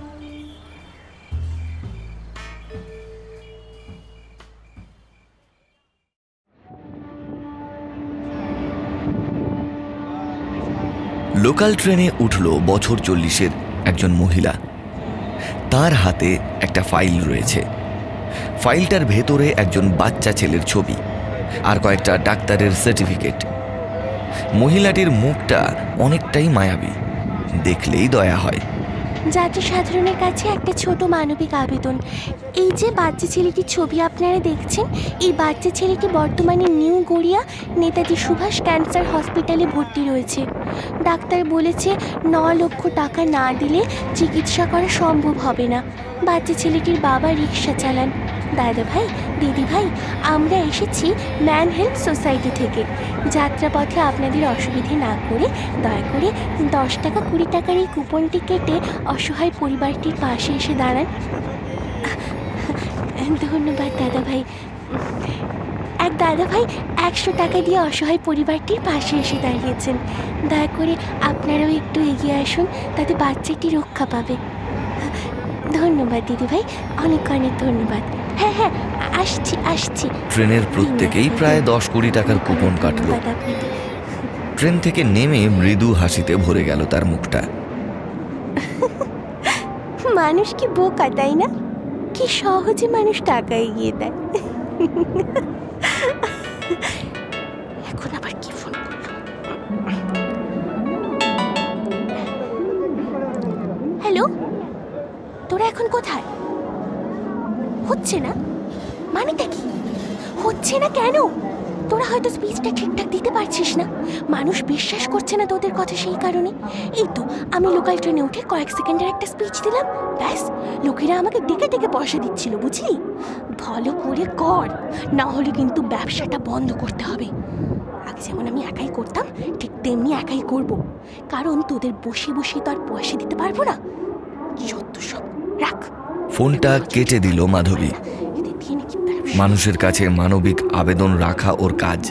লোকাল ট্রেনে উঠল বছর 40-এর একজন মহিলা। তার হাতে একটা ফাইল রয়েছে। ফাইলটার ভেতরে একজন বাচ্চা ছেলের ছবি আর কয়েকটা ডাক্তারের সার্টিফিকেট। মহিলাটির মুখটা অনেকটাই মায়াবী, দেখলেই দয়া হয়। যাত্রী সাধারণের কাছে একটা ছোট মানবিক আবেদন। এই যে বাচ্চা ছেলেটির ছবি আপনারা দেখছেন, এই বাচ্চা ছেলেটি বর্তমানে নিউ গড়িয়া নেতাজি সুভাষ ক্যান্সার হসপিটালে ভর্তি রয়েছে। ডাক্তার বলেছে 9 লক্ষ টাকা না দিলে চিকিৎসা করা সম্ভব হবে না। বাচ্চা ছেলেটির বাবা রিক্সা চালান। দাদা ভাই, দিদি ভাই, আমরা এসেছি ম্যান হেল্প সোসাইটি থেকে। যাত্রাপথে আপনাদের অসুবিধে না করে দয়া করে 10 টাকা 20 টাকার এই কুপনটি কেটে অসহায় পরিবারটির পাশে এসে দাঁড়ান। ধন্যবাদ দাদা ভাই। এক দাদা ভাই 100 টাকা দিয়ে অসহায় পরিবারটির পাশে এসে দাঁড়িয়েছেন। দয়া করে আপনারাও একটু এগিয়ে আসুন, তাতে বাচ্চাটি রক্ষা পাবে। ধন্যবাদ দিদি ভাই, অনেক অনেক ধন্যবাদ। হ্যাঁ হ্যাঁ, আসছি আসছি। ট্রেনের প্রত্যেকেই প্রায় 10-20 টাকার কুপন কাটল। ট্রেন থেকে নেমে মৃদু হাসিতে ভরে গেল তার মুখটা। মানুষ কি বোকা তাই না? কি সহজে মানুষ টাকা এগিয়ে দেয়। এখন আবার কি ফোন করলো? হ্যালো, তোরা এখন কোথায়? হচ্ছে না মানেটা কি? হচ্ছে না কেন? তোরা হয়তো স্পিচটা ঠিকঠাক দিতে পারছিস না, মানুষ বিশ্বাস করছে না তোদের কথা, সেই কারণে এই তো আমি লোকাল ট্রেনে উঠে কয়েক সেকেন্ডের একটা স্পিচ দিলাম, ব্যাস লোকেরা আমাকে ডেকে ডেকে পয়সা দিচ্ছিল, বুঝলি? ভালো করে কর, না হলে কিন্তু ব্যবসাটা বন্ধ করতে হবে। আগে যেমন আমি একাই করতাম ঠিক তেমনি একাই করব, কারণ তোদের বসে বসে তো আর পয়সা দিতে পারবো না। যত সব রাখ। ফোনটা কেটে দিল মাধবী। মানুষের কাছে মানবিক আবেদন রাখা ওর কাজ,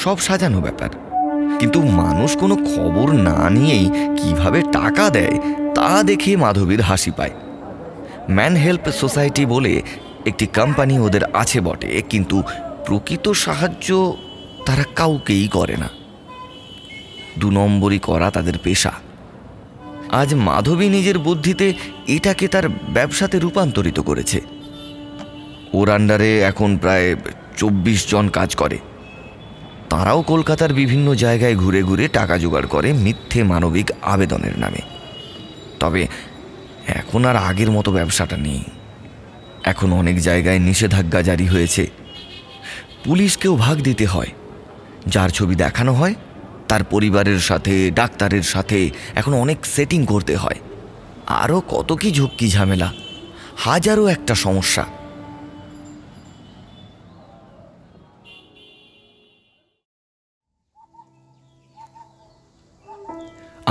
সব সাজানো ব্যাপার, কিন্তু মানুষ কোনো খবর না নিয়েই কিভাবে টাকা দেয় তা দেখে মাধবীর হাসি পায়। ম্যান হেল্প সোসাইটি বলে একটি কোম্পানি ওদের আছে বটে, কিন্তু প্রকৃত সাহায্য তারা কাউকেই করে না। 2 নম্বরই করা তাদের পেশা। আজ মাধবী নিজের বুদ্ধিতে এটাকে তার ব্যবসাতে রূপান্তরিত করেছে। ওর আন্ডারে এখন প্রায় 24 জন কাজ করে। তারাও কলকাতার বিভিন্ন জায়গায় ঘুরে ঘুরে টাকা জোগাড় করে মিথ্যে মানবিক আবেদনের নামে। তবে এখন আর আগের মতো ব্যবসাটা নেই। এখন অনেক জায়গায় নিষেধাজ্ঞা জারি হয়েছে। পুলিশকেও ভাগ দিতে হয়। যার ছবি দেখানো হয় তার পরিবারের সাথে, ডাক্তারের সাথে এখন অনেক সেটিং করতে হয়। আরও কত কি ঝক্কি ঝামেলা, হাজারো একটা সমস্যা।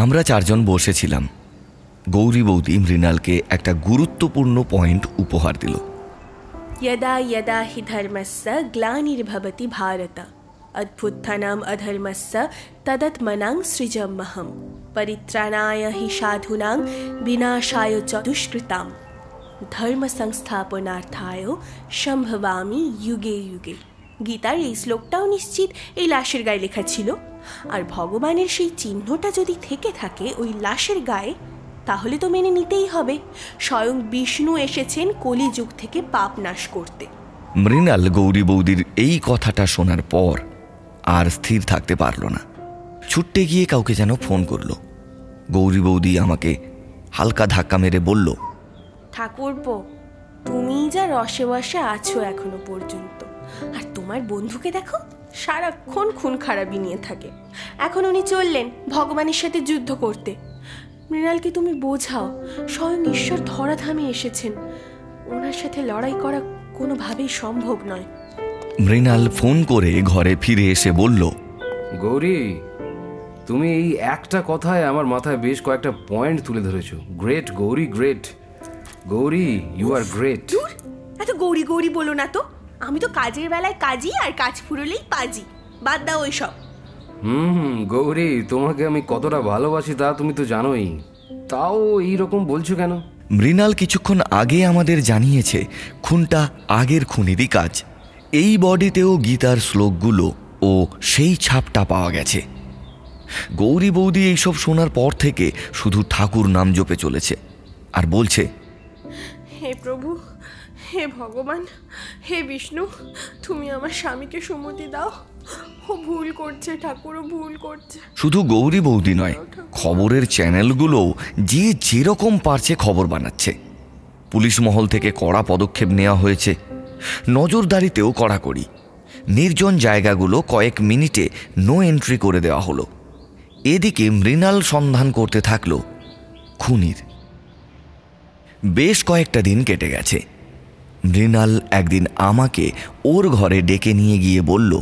আমরা 4 জন বসেছিলাম। গৌরী বৌদি মৃণালকে একটা গুরুত্বপূর্ণ পয়েন্ট উপহার দিল। यदा यदा हि धर्मस्य ग्लानिर्भवति भारत अद्भुतानाम् अधर्मस्य तदात्मनां सृजाम्यहं परित्राणाय हि साधूनां विनाशाय च दुष्कृतां धर्म संस्थापनार्थाय সম্ভবামি युगे युगे। গীতার এই শ্লোকটাও নিশ্চিত এই লাশের গায়ে লেখা ছিল। আর ভগবানের সেই চিহ্নটা যদি থেকে থাকে ওই লাশের গায়ে, তাহলে তো মেনে নিতেই হবে স্বয়ং বিষ্ণু এসেছেন কলিযুগ থেকে পাপ নাশ করতে। মৃণাল গৌরী বৌদির এই কথাটা শোনার পর আর স্থির থাকতে পারল না। ছুটতে গিয়ে কাউকে যেন ফোন করলো। গৌরী বৌদি আমাকে হালকা ধাক্কা মেরে বলল, ঠাকুরপো, তুমি যা রসে বসে আছো এখনো পর্যন্ত, আর তোমার বন্ধুকে দেখো সারাক্ষণ খুন খারাপি নিয়ে থাকে। এখন উনি চললেন ভগবানের সাথে যুদ্ধ করতে। মৃণালকে তুমি বোঝাও, স্বয়ং ঈশ্বর ধরাধামে এসেছেন, ওনার সাথে লড়াই করা কোনোভাবেই সম্ভব নয়। মৃণাল ফোন করে ঘরে ফিরে এসে বলল, গৌরী, তুমি এই একটা কথায় আমার মাথায় বেশ কয়েকটা পয়েন্ট তুলে ধরেছো। Great Gouri, great Gouri, you are great. এত গৌরী গৌরী বলো না তো, আমি তো কাজের বেলায় কাজী আর কাজ ফুরলেই পাজি, বাদ দাও ওই সব। গৌরী, তোমাকে আমি কতটা ভালোবাসি তা তুমি তো জানোই, তাও এইরকম বলছো কেন? মৃণাল কিছুক্ষণ আগে আমাদের জানিয়েছে খুনটা আগের খুনেরই কাজ। এই বডিতেও গীতার শ্লোকগুলো ও সেই ছাপটা পাওয়া গেছে। গৌরী বৌদি এইসব শোনার পর থেকে শুধু ঠাকুর নাম জপে চলেছে আর বলছে, হে প্রভু, হে ভগবান, হে বিষ্ণু, তুমি আমার স্বামীকে সুমতি দাও, ও ভুল করছে ঠাকুর, ও ভুল করছে। শুধু গৌরী বৌদি নয়, খবরের চ্যানেলগুলোও যে যেরকম পারছে খবর বানাচ্ছে। পুলিশ মহল থেকে কড়া পদক্ষেপ নেওয়া হয়েছে, নজরদারিতেও কড়াকড়ি। নির্জন জায়গাগুলো কয়েক মিনিটে নো এন্ট্রি করে দেওয়া হলো। এদিকে মৃণাল সন্ধান করতে থাকলো খুনির। বেশ কয়েকটা দিন কেটে গেছে। মৃণাল একদিন আমাকে ওর ঘরে ডেকে নিয়ে গিয়ে বলল,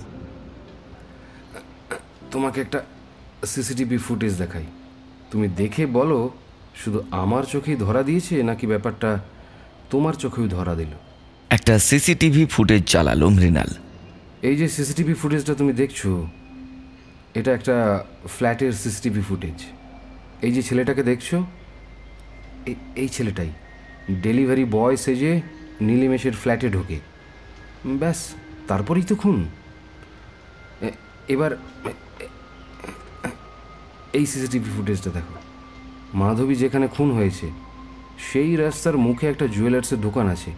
তোমাকে একটা সিসিটিভি ফুটেজ দেখাই, তুমি দেখে বলো শুধু আমার চোখেই ধরা দিয়েছে নাকি ব্যাপারটা তোমার চোখেও ধরা দিল। একটা সিসিটিভি ফুটেজ চালালো মৃণাল। এই যে সিসিটিভি ফুটেজটা তুমি দেখছো, এটা একটা ফ্ল্যাটের সিসিটিভি ফুটেজ। এই যে ছেলেটাকে দেখছো, এই ছেলেটাই ডেলিভারি বয় সেজে নীলিমেশের ফ্ল্যাটে ঢোকে। ব্যাস, তারপরেই তো খুন। এবার এই সিসিটিভি ফুটেজটা দেখো। মাধবী যেখানে খুন হয়েছে সেই রাস্তার মুখে একটা জুয়েলার্সের দোকান আছে,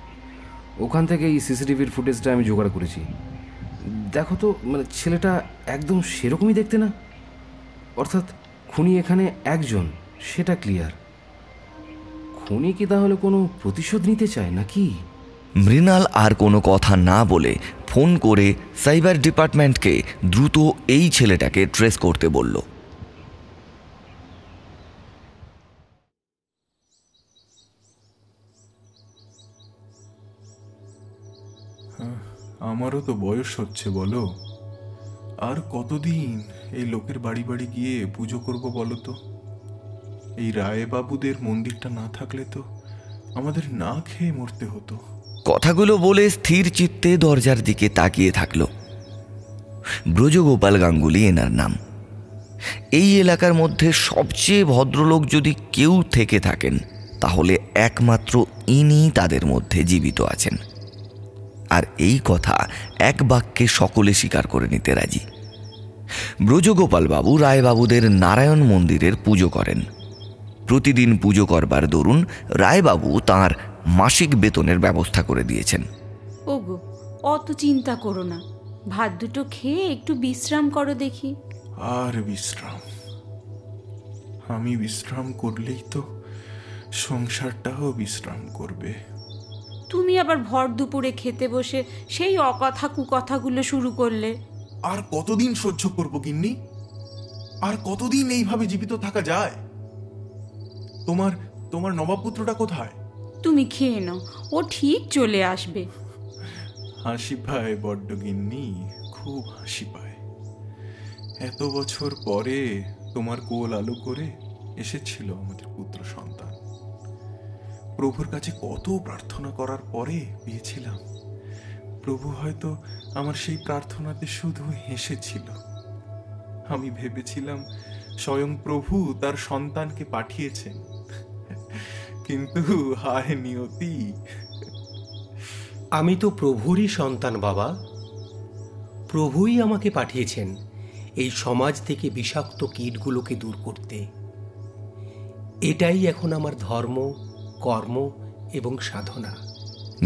ওখান থেকে এই সিসিটিভির ফুটেজটা আমি জোগাড় করেছি। দেখো তো, মানে ছেলেটা একদম সেরকমই দেখতে না? অর্থাৎ খুনি এখানে একজন, সেটা ক্লিয়ার। খুনি কি তাহলে কোনো প্রতিশোধ নিতে চায় নাকি? মৃণাল আর কোনো কথা না বলে ফোন করে সাইবার ডিপার্টমেন্টকে দ্রুত এই ছেলেটাকে ট্রেস করতে বলল। আমারও তো বয়স হচ্ছে, বলো, আর কতদিন এই লোকের বাড়ি বাড়ি গিয়ে পুজো করব বলো তো? এই রায়বাবুদের মন্দিরটা না থাকলে তো আমাদের না খেয়ে মরতে হতো। কথাগুলো বলে স্থির চিত্তে দরজার দিকে তাকিয়ে থাকল। ব্রজগোপাল গাঙ্গুলি এনার নাম। এই এলাকার মধ্যে সবচেয়ে ভদ্রলোক যদি কেউ থেকে থাকেন তাহলে একমাত্র ইনি তাদের মধ্যে জীবিত আছেন। আর এই কথা এক বাক্যে সকলে স্বীকার করে নিতে রাজি। ব্রজগোপাল বাবু রায়বাবুদের নারায়ণ মন্দিরের পুজো করেন। প্রতিদিন পুজো করবার দরুন রায়বাবু তাঁর মাসিক বেতনের ব্যবস্থা করে দিয়েছেন। ওগো, অত চিন্তা করো না, ভাত দুটো খেয়ে একটু বিশ্রাম করো দেখি। আর বিশ্রাম? আমি বিশ্রাম করলেই তো সংসারটাও বিশ্রাম করবে। তুমি আবার ভর দুপুরে খেতে বসে সেই অকথা কুকথাগুলো শুরু করলে। আর কতদিন সহ্য করব গিন্নি? আর কতদিন এইভাবে জীবিত থাকা যায়? তোমার নবাবপুত্রটা কোথায়? তুমি খেয়ে নাও, ও ঠিক চলে আসবে। হাসি পায় বড্ড গিন্নি, খুব হাসি পায়। এত বছর পরে তোমার কোল আলো করে এসেছিল আমাদের পুত্র সন্তান। প্রভুর কাছে কত প্রার্থনা করার পরে পেয়েছিলাম। প্রভু হয়তো আমার সেই প্রার্থনাতে শুধু হেসেছিল। আমি ভেবেছিলাম স্বয়ং প্রভু তার সন্তানকে পাঠিয়েছেন, কিন্তু হায় নিয়তি। আমি তো প্রভুরই সন্তান বাবা। প্রভুই আমাকে পাঠিয়েছেন এই সমাজ থেকে বিষাক্ত কীটগুলোকে দূর করতে। এটাই এখন আমার ধর্ম, কর্ম এবং সাধনা।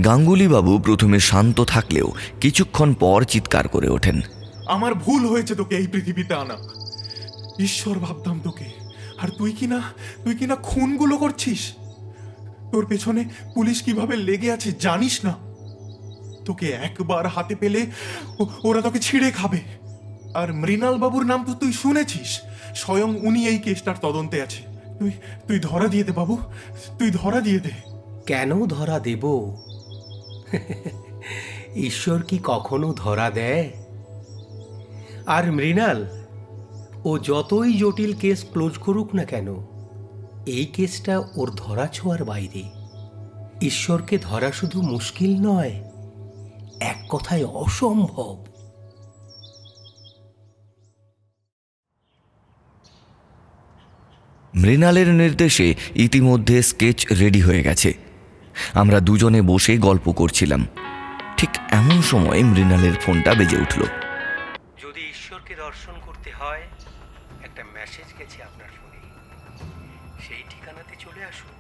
গাঙ্গুলি বাবু প্রথমে শান্ত থাকলেও কিছুক্ষণ পর চিৎকার করে ওঠেন। আমার ভুল হয়েছে তোকে এই পৃথিবীতে আনা। ঈশ্বর ভাবতাম তোকে, আর তুই কিনা খুনগুলো করছিস। তোর পেছনে পুলিশ কিভাবে লেগে আছে জানিস না? তোকে একবার হাতে পেলে ওরা তোকে ছিঁড়ে খাবে। আর মৃণাল বাবুর নাম তো তুই শুনেছিস, স্বয়ং উনি এই কেসটার তদন্তে আছে। তুই ধরা দিয়ে দে বাবু, তুই ধরা দিয়ে দে। কেন ধরা দেব? ঈশ্বর কি কখনো ধরা দেয়? আর মৃণাল, ও যতই জটিল কেস ক্লোজ করুক না কেন, এই কেসটা ওর ধরা ছোঁয়ার বাইরে। ঈশ্বরকে ধরা শুধু মুশকিল নয়, এক কথায় অসম্ভব। মৃণালের নির্দেশে ইতিমধ্যে স্কেচ রেডি হয়ে গেছে। আমরা দুজনে বসে গল্প করছিলাম। ঠিক এমন সময় মৃণালের ফোনটা বেজে উঠল। যদি ঈশ্বরকে দর্শন করতে হয়, একটা মেসেজ গেছে আপনার ফোনে, সেই ঠিকানাতে চলে আসুন।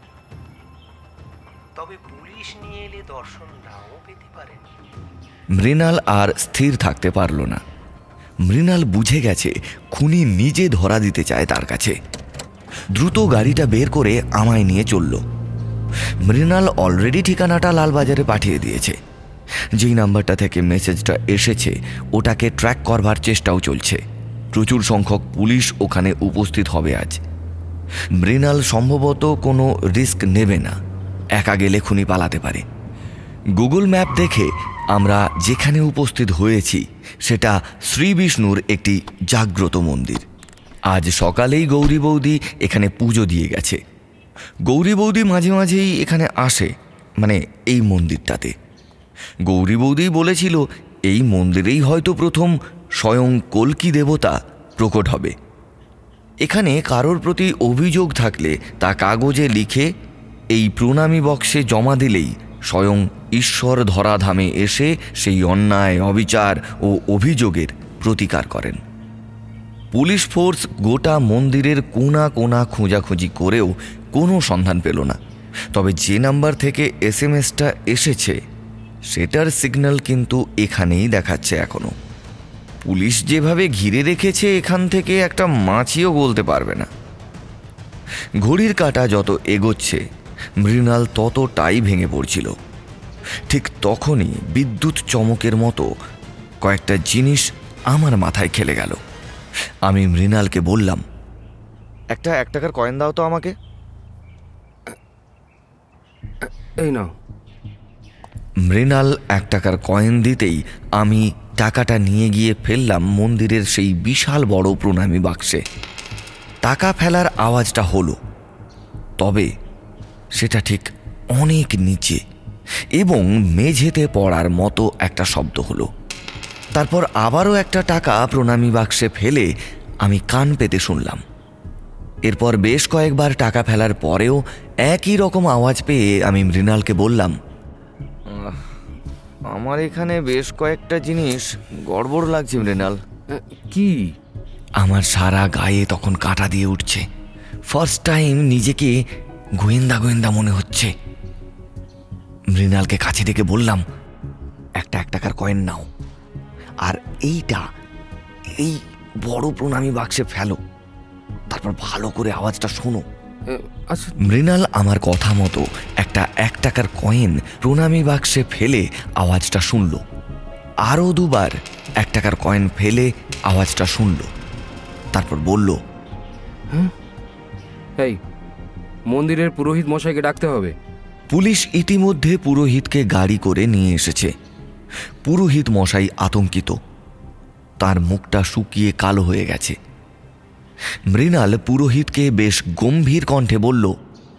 তবে পুলিশ নিয়ে এলে দর্শন নাও পেতে পারেন। মৃণাল আর স্থির থাকতে পারল না। মৃণাল বুঝে গেছে খুনি নিজে ধরা দিতে চায় তার কাছে। দ্রুত গাড়িটা বের করে আমায় নিয়ে চলল। মৃণাল অলরেডি ঠিকানাটা লালবাজারে পাঠিয়ে দিয়েছে। যেই নাম্বারটা থেকে মেসেজটা এসেছে ওটাকে ট্র্যাক করবার চেষ্টাও চলছে। প্রচুর সংখ্যক পুলিশ ওখানে উপস্থিত হবে আজ। মৃণাল সম্ভবত কোনো রিস্ক নেবে না, একা গেলে খুনি পালাতে পারে। গুগল ম্যাপ দেখে আমরা যেখানে উপস্থিত হয়েছি সেটা শ্রী বিষ্ণুর একটি জাগ্রত মন্দির। আজ সকালেই গৌরী বৌদি এখানে পুজো দিয়ে গেছে। গৌরী বৌদি মাঝে মাঝেই এখানে আসে, মানে এই মন্দিরটাতে। গৌরী বৌদি বলেছিল এই মন্দিরেই হয়তো প্রথম স্বয়ং কল্কি দেবতা প্রকট হবে। এখানে কারোর প্রতি অভিযোগ থাকলে তা কাগজে লিখে এই প্রণামী বক্সে জমা দিলেই স্বয়ং ঈশ্বর ধরাধামে এসে সেই অন্যায়, অবিচার ও অভিযোগের প্রতিকার করেন। পুলিশ ফোর্স গোটা মন্দিরের কোনা কোনা খোঁজাখুঁজি করেও কোনো সন্ধান পেল না। তবে যে নাম্বার থেকে এসএমএসটা এসেছে সেটার সিগন্যাল কিন্তু এখানেই দেখাচ্ছে এখনো। পুলিশ যেভাবে ঘিরে রেখেছে এখান থেকে একটা মাছিও বলতে পারবে না। ঘড়ির কাঁটা যত এগোচ্ছে মৃণাল ততটাই ভেঙে পড়ছিল। ঠিক তখনই বিদ্যুৎ চমকের মতো কয়েকটা জিনিস আমার মাথায় খেলে গেল। আমি মৃণালকে বললাম, একটা 1 টাকার কয়েন দাও তো আমাকে। এই নাও। মৃণাল 1 টাকার কয়েন দিতেই আমি টাকাটা নিয়ে গিয়ে ফেললাম মন্দিরের সেই বিশাল বড় প্রণামী বাক্সে। টাকা ফেলার আওয়াজটা হলো, তবে সেটা ঠিক অনেক নিচে এবং মেঝেতে পড়ার মতো একটা শব্দ হলো। তারপর আবারও একটা টাকা প্রণামী বাক্সে ফেলে আমি কান পেতে শুনলাম। এরপর বেশ কয়েকবার টাকা ফেলার পরেও একই রকম আওয়াজ পেয়ে আমি মৃণালকে বললাম, আমার এখানে বেশ কয়েকটা জিনিস গড়বড় লাগছে মৃণাল। কি? আমার সারা গায়ে তখন কাঁটা দিয়ে উঠছে। ফার্স্ট টাইম নিজেকে গোয়েন্দা গোয়েন্দা মনে হচ্ছে। মৃণালকে কাছে ডেকে বললাম, একটা 1 টাকার কয়েন নাও, আর এইটা এই বড় প্রণামী বাক্সে ফেলো, তারপর ভালো করে আওয়াজটা শোনো। আচ্ছা। মৃণাল আমার কথা মতো একটা 1 টাকার কয়েন প্রণামী বাক্সে ফেলে আওয়াজটা শুনল। আরও 2বার 1 টাকার কয়েন ফেলে আওয়াজটা শুনল। তারপর বলল, এই মন্দিরের পুরোহিত মশাইকে ডাকতে হবে। পুলিশ ইতিমধ্যে পুরোহিতকে গাড়ি করে নিয়ে এসেছে। পুরোহিত মশাই আতঙ্কিত, তার মুখটা শুকিয়ে কালো হয়ে গেছে। মৃণাল পুরোহিতকে বেশ গম্ভীর কণ্ঠে বলল,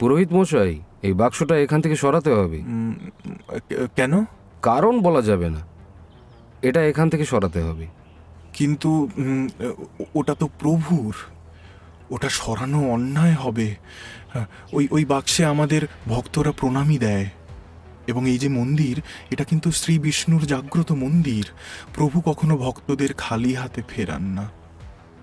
পুরোহিত মশাই, এই বাক্সটা এখান থেকে সরাতে হবে। কেন? কারণ বলা যাবে না, এটা এখান থেকে সরাতে হবে। কিন্তু ওটা তো প্রভুর, ওটা সরানো অন্যায় হবে। ওই বাক্সে আমাদের ভক্তরা প্রণামী দেয়, এবং এই যে মন্দির, এটা কিন্তু শ্রী বিষ্ণুর জাগ্রত মন্দির। প্রভু কখনো ভক্তদের খালি হাতে ফেরান না।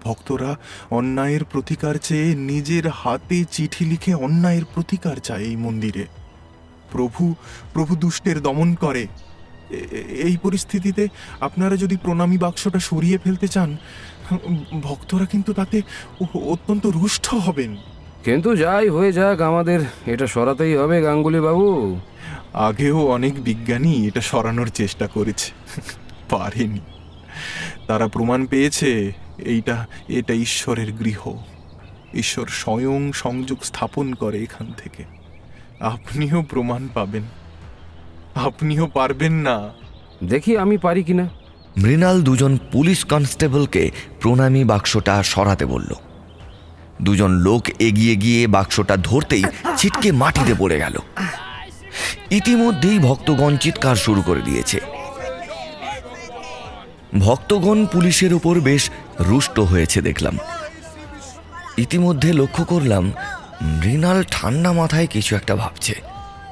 ভক্তরা অন্যায়ের প্রতিকার চেয়ে নিজের হাতে চিঠি লিখে অন্যায়ের প্রতিকার চায় এই মন্দিরে। প্রভু দুষ্টের দমন করে। এই পরিস্থিতিতে আপনারা যদি প্রণামী বাক্সটা সরিয়ে ফেলতে চান, ভক্তরা কিন্তু তাতে অত্যন্ত রুষ্ট হবেন। কিন্তু যাই হয়ে যাক, আমাদের এটা সরাতেই হবে গাঙ্গুলি বাবু। আগেও অনেক বিজ্ঞানী এটা সরানোর চেষ্টা করেছে, পারেনি। তারা প্রমাণ পেয়েছে এটা ঈশ্বরের গৃহ। ঈশ্বর স্বয়ং সংযোগ স্থাপন করে এখান থেকে। আপনিও প্রমাণ পাবেন। আপনিও পারবেন না? দেখি আমি পারি কিনা। মৃণাল 2জন পুলিশ কনস্টেবলকে প্রণামী বাক্সটা সরাতে বলল। 2জন লোক এগিয়ে গিয়ে বাক্সটা ধরতেই ছিটকে মাটিতে পড়ে গেল। ইতিমধ্যেই ভক্তগণ চিৎকার শুরু করে দিয়েছে। ভক্তগণ পুলিশের উপর বেশ রুষ্ট হয়েছে দেখলাম। ইতিমধ্যে লক্ষ্য করলাম মৃণাল ঠান্ডা মাথায় কিছু একটা ভাবছে।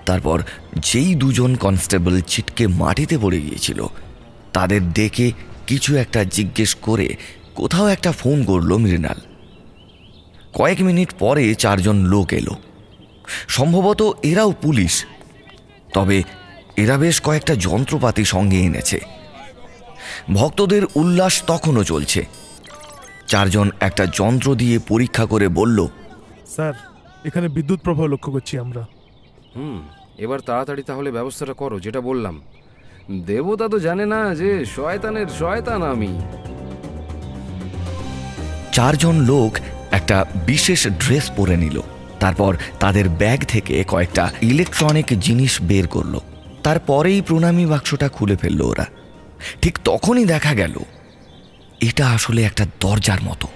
তারপর যেই 2জন কনস্টেবল ছিটকে মাটিতে পড়ে গিয়েছিল, তাদের ডেকে কিছু একটা জিজ্ঞেস করে কোথাও একটা ফোন করলো মৃণাল। কয়েক মিনিট পরে 4জন লোক এলো। সম্ভবত এরাও পুলিশ, তবে এরা বেশ কয়েকটা যন্ত্রপাতি সঙ্গে এনেছে। ভক্তদের উল্লাস তখনও চলছে। 4জন একটা যন্ত্র দিয়ে পরীক্ষা করে বলল, স্যার, এখানে বিদ্যুৎ প্রবাহ লক্ষ্য করছি আমরা। এবার তাড়াতাড়ি তাহলে ব্যবস্থাটা করো, যেটা বললাম। দেবতা তো জানে না যে শয়তানের শয়তান আমি। 4জন লোক একটা বিশেষ ড্রেস পরে নিল। তারপর তাদের ব্যাগ থেকে কয়েকটা ইলেকট্রনিক জিনিস বের করলো। তারপরেই প্রণামী বাক্সটা খুলে ফেললো ওরা। ঠিক তখনই দেখা গেল এটা আসলে একটা দরজার মতো।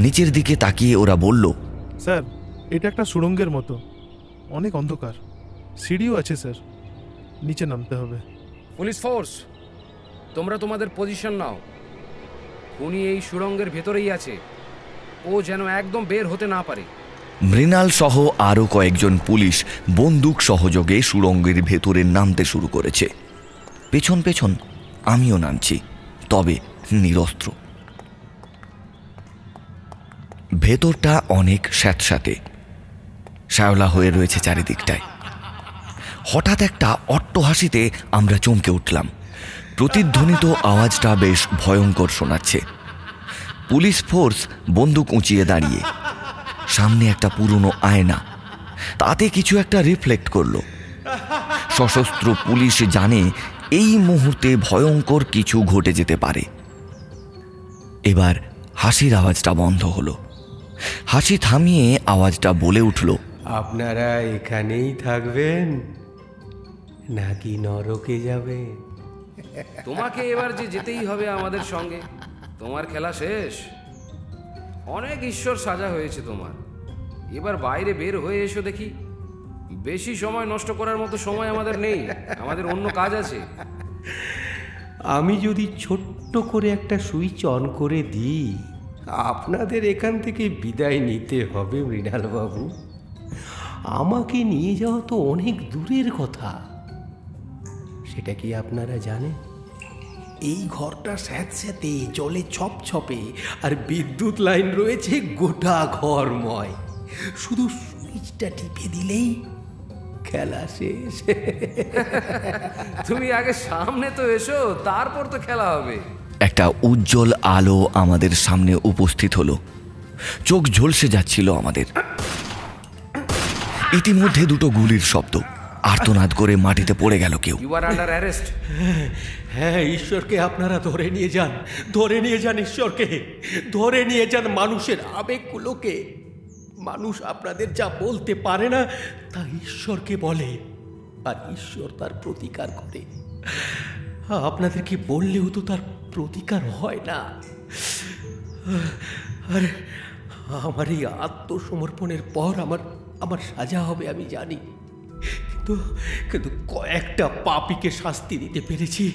নিচের দিকে তাকিয়ে ওরা বলল, স্যার, এটা একটা সুড়ঙ্গের মতো, অনেক অন্ধকার, সিঁড়িও আছে স্যার, নিচে নামতে হবে। পুলিশ ফোর্স, তোমরা তোমাদের পজিশন নাও। উনি এই সুড়ঙ্গের ভেতরেই আছে, ও যেন একদম বের হতে না পারে। মৃণাল সহ আরো কয়েকজন পুলিশ বন্দুক সহযোগে সুড়ঙ্গের ভেতরে নামতে শুরু করেছে। পেছন পেছন আমিও নামছি, তবে নিরস্ত্র। ভেতরটা অনেক স্যাঁতস্যাঁতে, শ্যাওলা হয়ে রয়েছে চারিদিকটায়। হঠাৎ একটা অট্টহাসিতে আমরা চমকে উঠলাম। প্রতিধ্বনিত আওয়াজটা বেশ ভয়ঙ্কর শোনাচ্ছে। পুলিশ ফোর্স বন্দুক উঁচিয়ে দাঁড়িয়ে। সামনে একটা পুরনো আয়না, তাতে কিছু একটা রিফ্লেক্ট করলো। সশস্ত্র পুলিশ জানে এই মুহূর্তে ভয়ঙ্কর কিছু ঘটে যেতে পারে। এবার হাসির আওয়াজটা বন্ধ হলো। হাসি থামিয়ে আওয়াজটা বলে উঠল, আপনারা এখানেই থাকবেন নাকি নরকে যাবেন? তোমাকে এবার যে যেতেই হবে আমাদের সঙ্গে। তোমার খেলা শেষ, অনেক ঈশ্বর সাজা হয়েছে তোমার। এবার বাইরে বের হয়ে এসো দেখি। বেশি সময় নষ্ট করার মতো সময় আমাদের নেই, আমাদের অন্য কাজ আছে। আমি যদি ছোট্ট করে একটা সুইচ অন করে দিই, আপনাদের এখান থেকে বিদায় নিতে হবে মৃণালবাবু। আমাকে নিয়ে যাওয়া তো অনেক দূরের কথা, সেটা কি আপনারা জানেন? এই ঘরটা স্যাঁতস্যাঁতে, জলে ছপছপে, আর বিদ্যুৎ লাইন রয়েছে গোটা ঘরময়। শুধু সুইচটা টিপে দিলেই খেলা শেষ। তুমি আগে সামনে তো এসো, তারপর তো খেলা হবে। একটা উজ্জ্বল আলো আমাদের সামনে উপস্থিত হলো। চোখ ঝলসে যাচ্ছিল আমাদের। ইতিমধ্যে দুটো গুলির শব্দ। আর্তনাদ করে মাটিতে পড়ে গেল কেউ। You are under arrest. হ্যাঁ, ঈশ্বরকে আপনারা ধরে নিয়ে যান, ধরে নিয়ে যান ঈশ্বরকে, ধরে নিয়ে যান মানুষের আবেগগুলোকে। মানুষ আপনাদের যা বলতে পারে না তা ঈশ্বরকে বলে, আর ঈশ্বর তার প্রতিকার করে। আপনাদের কি বললেও তো তার প্রতিকার হয় না। আর আমার এই আত্মসমর্পণের পর আমার সাজা হবে আমি জানি, কিন্তু কয়েকটা পাপীকে শাস্তি দিতে পেরেছি,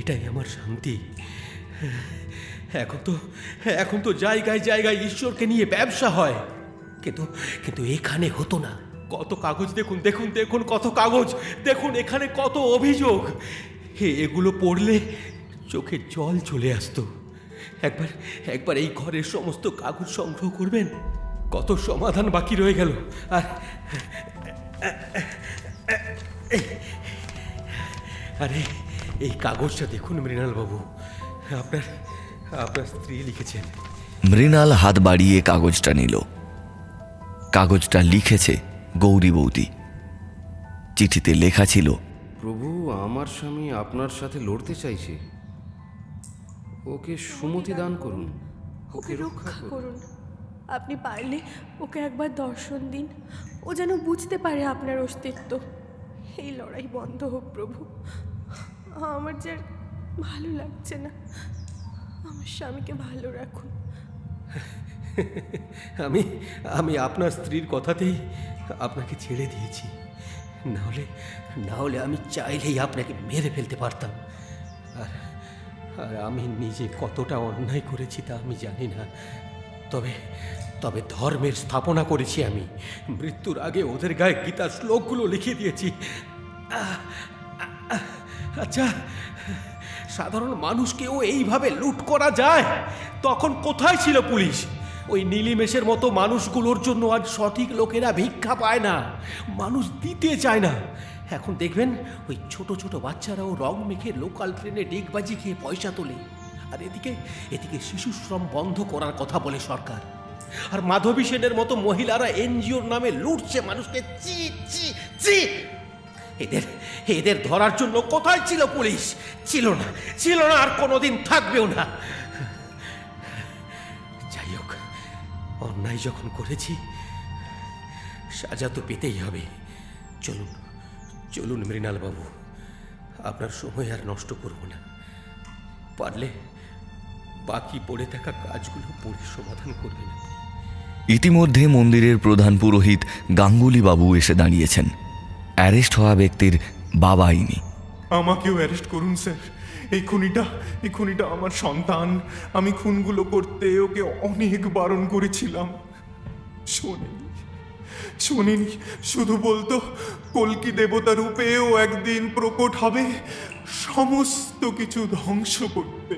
এটাই আমার শান্তি। এখন তো জায়গায় জায়গায় ঈশ্বরকে নিয়ে ব্যবসা হয়, কিন্তু এখানে হতো না। কত কাগজ দেখুন, দেখুন দেখুন কত কাগজ, দেখুন এখানে কত অভিযোগ। এগুলো পড়লে চোখে জল চলে আসতো। একবার এই ঘরের সমস্ত কাগজ সংগ্রহ করবেন, কত সমাধান বাকি রয়ে গেল। আর আরে এই কাগজটা দেখুন মৃণালবাবু, আপনার স্ত্রী লিখেছেন। মৃণাল হাত বাড়িয়ে কাগজটা নিল। কাগজটা লিখেছে গৌরী বৌদি। চিঠিতে লেখা ছিল, প্রভু, আমার স্বামী আপনার সাথে লড়তে চাইছে, ওকে সুমতি দান করুন, ওকে রক্ষা করুন। আপনি পারলে ওকে একবার দর্শন দিন, ও যেন বুঝতে পারে আপনার অস্তিত্ব। এই লড়াই বন্ধ হোক প্রভু। আমার যে ভালো লাগছে না, আমার স্বামীকে ভালো রাখুন। আমি আপনার স্ত্রীর কথাতেই আপনাকে ছেড়ে দিয়েছি, না হলে আমি চাইলেই আপনাকে মেরে ফেলতে পারতাম। আর আমি নিজে কতটা অন্যায় করেছি তা আমি জানি না, তবে ধর্মের স্থাপনা করেছি আমি। মৃত্যুর আগে ওদের গায়ে গীতার শ্লোকগুলো লিখে দিয়েছি। আচ্ছা, সাধারণ মানুষকেও এইভাবে লুট করা যায়? তখন কোথায় ছিল পুলিশ? ওই নীলিমেশের মতো মানুষগুলোর জন্য আজ সঠিক লোকেরা ভিক্ষা পায় না, মানুষ দিতে চায় না। এখন দেখবেন ওই ছোট ছোট বাচ্চারাও রং মেখে লোকাল ট্রেনে ডিগবাজি খেয়ে পয়সা তোলে। আর এদিকে শিশু শ্রম বন্ধ করার কথা বলে সরকার। আর মাধবী সেনের মতো মহিলারা এনজিওর নামে লুটছে মানুষকে। চি চি চি! এদের ধরার জন্য কোথায় ছিল পুলিশ? ছিল না, আর কোনোদিন থাকবেও না। যাই হোক, অন্যায় যখন করেছি সাজা তো পেতেই হবে। চলুন মৃণালবাবু, আপনার সময় আর নষ্ট করব না। পারলে বাকি পড়ে থাকা কাজগুলো পরে সমাধান করবেন। ইতিমধ্যে মন্দিরের প্রধান পুরোহিত গাঙ্গুলি বাবু এসে দাঁড়িয়েছেন। অ্যারেস্ট হওয়া ব্যক্তির বাবা ইনি। আমাকেও অ্যারেস্ট করুন স্যার। এই খুনিটা আমার সন্তান। আমি খুনগুলো করতে ওকে অনেক বারণ করেছিলাম, শোনেনি। শুধু বলতো কল্কি দেবতা রূপে ও একদিন প্রকট হবে সমস্ত কিছু ধ্বংস করতে।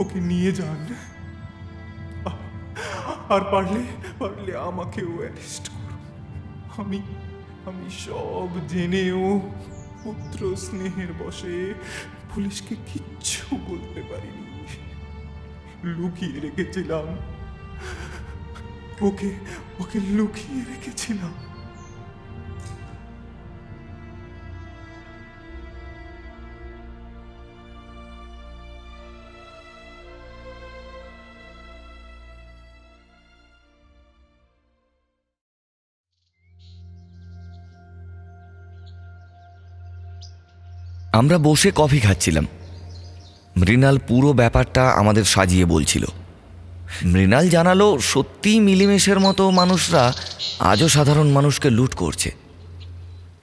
ওকে নিয়ে যান, আর পারলে আমাকেও অ্যারেস্ট করুন। আমি সব জেনেও পুত্র স্নেহের বশে পুলিশকে কিচ্ছু বলতে পারিনি, লুকিয়ে রেখেছিলাম। ওকে ওকে লুকিয়ে রেখেছিলাম। আমরা বসে কফি খাচ্ছিলাম। মৃণাল পুরো ব্যাপারটা আমাদের সাজিয়ে বলছিল। মৃণাল জানালো, সত্যিই মিলিমেশের মতো মানুষরা আজও সাধারণ মানুষকে লুট করছে।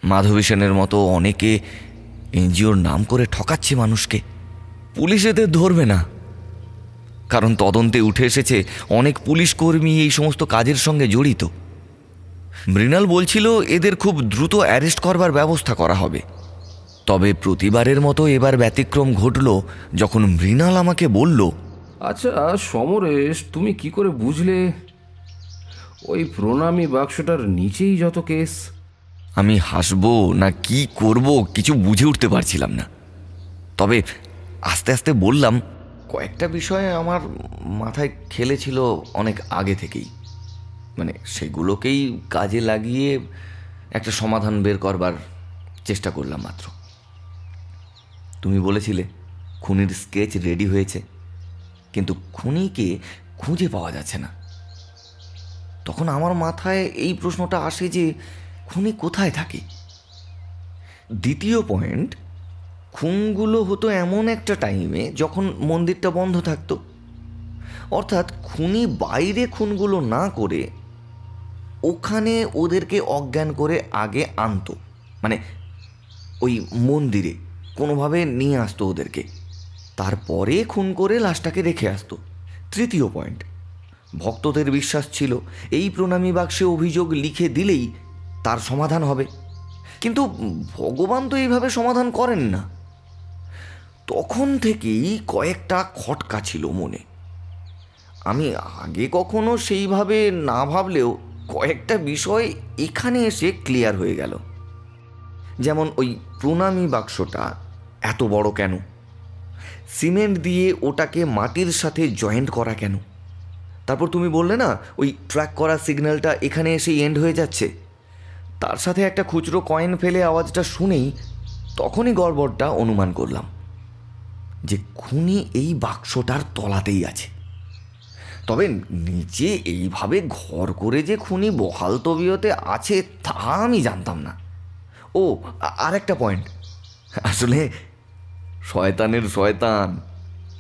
মাধবী সেনের মতো অনেকে এনজিওর নাম করে ঠকাচ্ছে মানুষকে। পুলিশ এদের ধরবে না, কারণ তদন্তে উঠে এসেছে অনেক পুলিশ কর্মী এই সমস্ত কাজের সঙ্গে জড়িত। মৃণাল বলছিল এদের খুব দ্রুত অ্যারেস্ট করবার ব্যবস্থা করা হবে। তবে প্রতিবারের মতো এবার ব্যতিক্রম ঘটল যখন মৃণাল আমাকে বলল, আচ্ছা সমরেশ, তুমি কি করে বুঝলে ওই প্রণামী বাক্সটার নিচেই যত কেস? আমি হাসবো না কি করব কিছু বুঝে উঠতে পারছিলাম না। তবে আস্তে আস্তে বললাম, কয়েকটা বিষয়ে আমার মাথায় খেলেছিল অনেক আগে থেকেই, মানে সেগুলোকেই কাজে লাগিয়ে একটা সমাধান বের করবার চেষ্টা করলাম মাত্র। তুমি বলেছিলে খুনির স্কেচ রেডি হয়েছে, কিন্তু খুনিকে খুঁজে পাওয়া যাচ্ছে না। তখন আমার মাথায় এই প্রশ্নটা আসে যে খুনি কোথায় থাকে। দ্বিতীয় পয়েন্ট, খুনগুলো হতো এমন একটা টাইমে যখন মন্দিরটা বন্ধ থাকতো। অর্থাৎ খুনি বাইরে খুনগুলো না করে ওখানে ওদেরকে অজ্ঞান করে আগে আনতো, মানে ওই মন্দিরে কোনোভাবে নিয়ে আসতো ওদেরকে, তারপরে খুন করে লাশটাকে রেখে আসতো। তৃতীয় পয়েন্ট, ভক্তদের বিশ্বাস ছিল এই প্রণামী বাক্সে অভিযোগ লিখে দিলেই তার সমাধান হবে, কিন্তু ভগবান তো এইভাবে সমাধান করেন না। তখন থেকেই কয়েকটা খটকা ছিল মনে। আমি আগে কখনো সেইভাবে না ভাবলেও কয়েকটা বিষয় এখানে এসে ক্লিয়ার হয়ে গেল। যেমন ওই প্রণামী বাক্সটা এত বড় কেন? সিমেন্ট দিয়ে ওটাকে মাটির সাথে জয়েন্ট করা কেন? তারপর তুমি বললে না ওই ট্র্যাক করা সিগন্যালটা এখানে এসে এন্ড হয়ে যাচ্ছে, তার সাথে একটা খুচরো কয়েন ফেলে আওয়াজটা শুনেই তখনই গড়বড়টা অনুমান করলাম যে খুনি এই বাক্সটার তলাতেই আছে। তবে নিচে এইভাবে ঘর করে যে খুনি বহাল তবিয়তে আছে তা আমি জানতাম না। ও আর একটা পয়েন্ট, আসলে শয়তানের শয়তান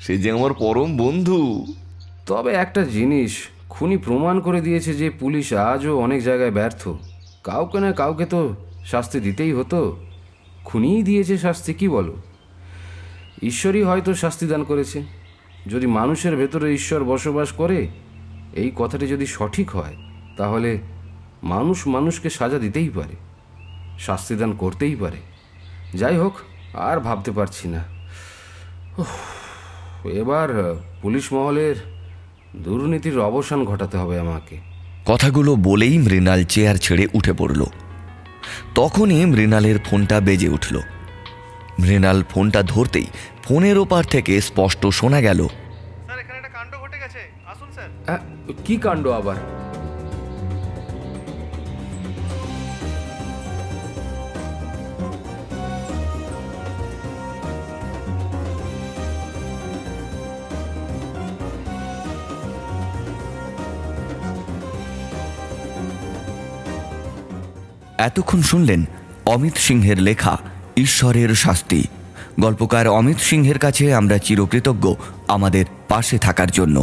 সে যে আমার পরম বন্ধু। তবে একটা জিনিস খুনি প্রমাণ করে দিয়েছে যে পুলিশ আজও অনেক জায়গায় ব্যর্থ। কাউকে না কাউকে তো শাস্তি দিতেই হতো, খুনিই দিয়েছে শাস্তি। কি বলো? ঈশ্বরই হয়তো শাস্তি দান করেছে। যদি মানুষের ভেতরে ঈশ্বর বসবাস করে, এই কথাটি যদি সঠিক হয়, তাহলে মানুষ মানুষকে সাজা দিতেই পারে, শাস্তি দান করতেই পারে। যাই হোক, আর ভাবতে পারছি না। এবার পুলিশ মহলের দুর্নীতির অবসান ঘটাতে হবে আমাকে। কথাগুলো বলেই মৃণাল চেয়ার ছেড়ে উঠে পড়ল। তখনই মৃণালের ফোনটা বেজে উঠল। মৃণাল ফোনটা ধরতেই ফোনের ওপার থেকে স্পষ্ট শোনা গেল, স্যার এখানে একটা কাণ্ড ঘটে গেছে, আসুন স্যার। কি কাণ্ড আবার? এতক্ষণ শুনলেন অমিত সিংহের লেখা ঈশ্বরের শাস্তি। গল্পকার অমিত সিংহের কাছে আমরা চিরকৃতজ্ঞ আমাদের পাশে থাকার জন্য।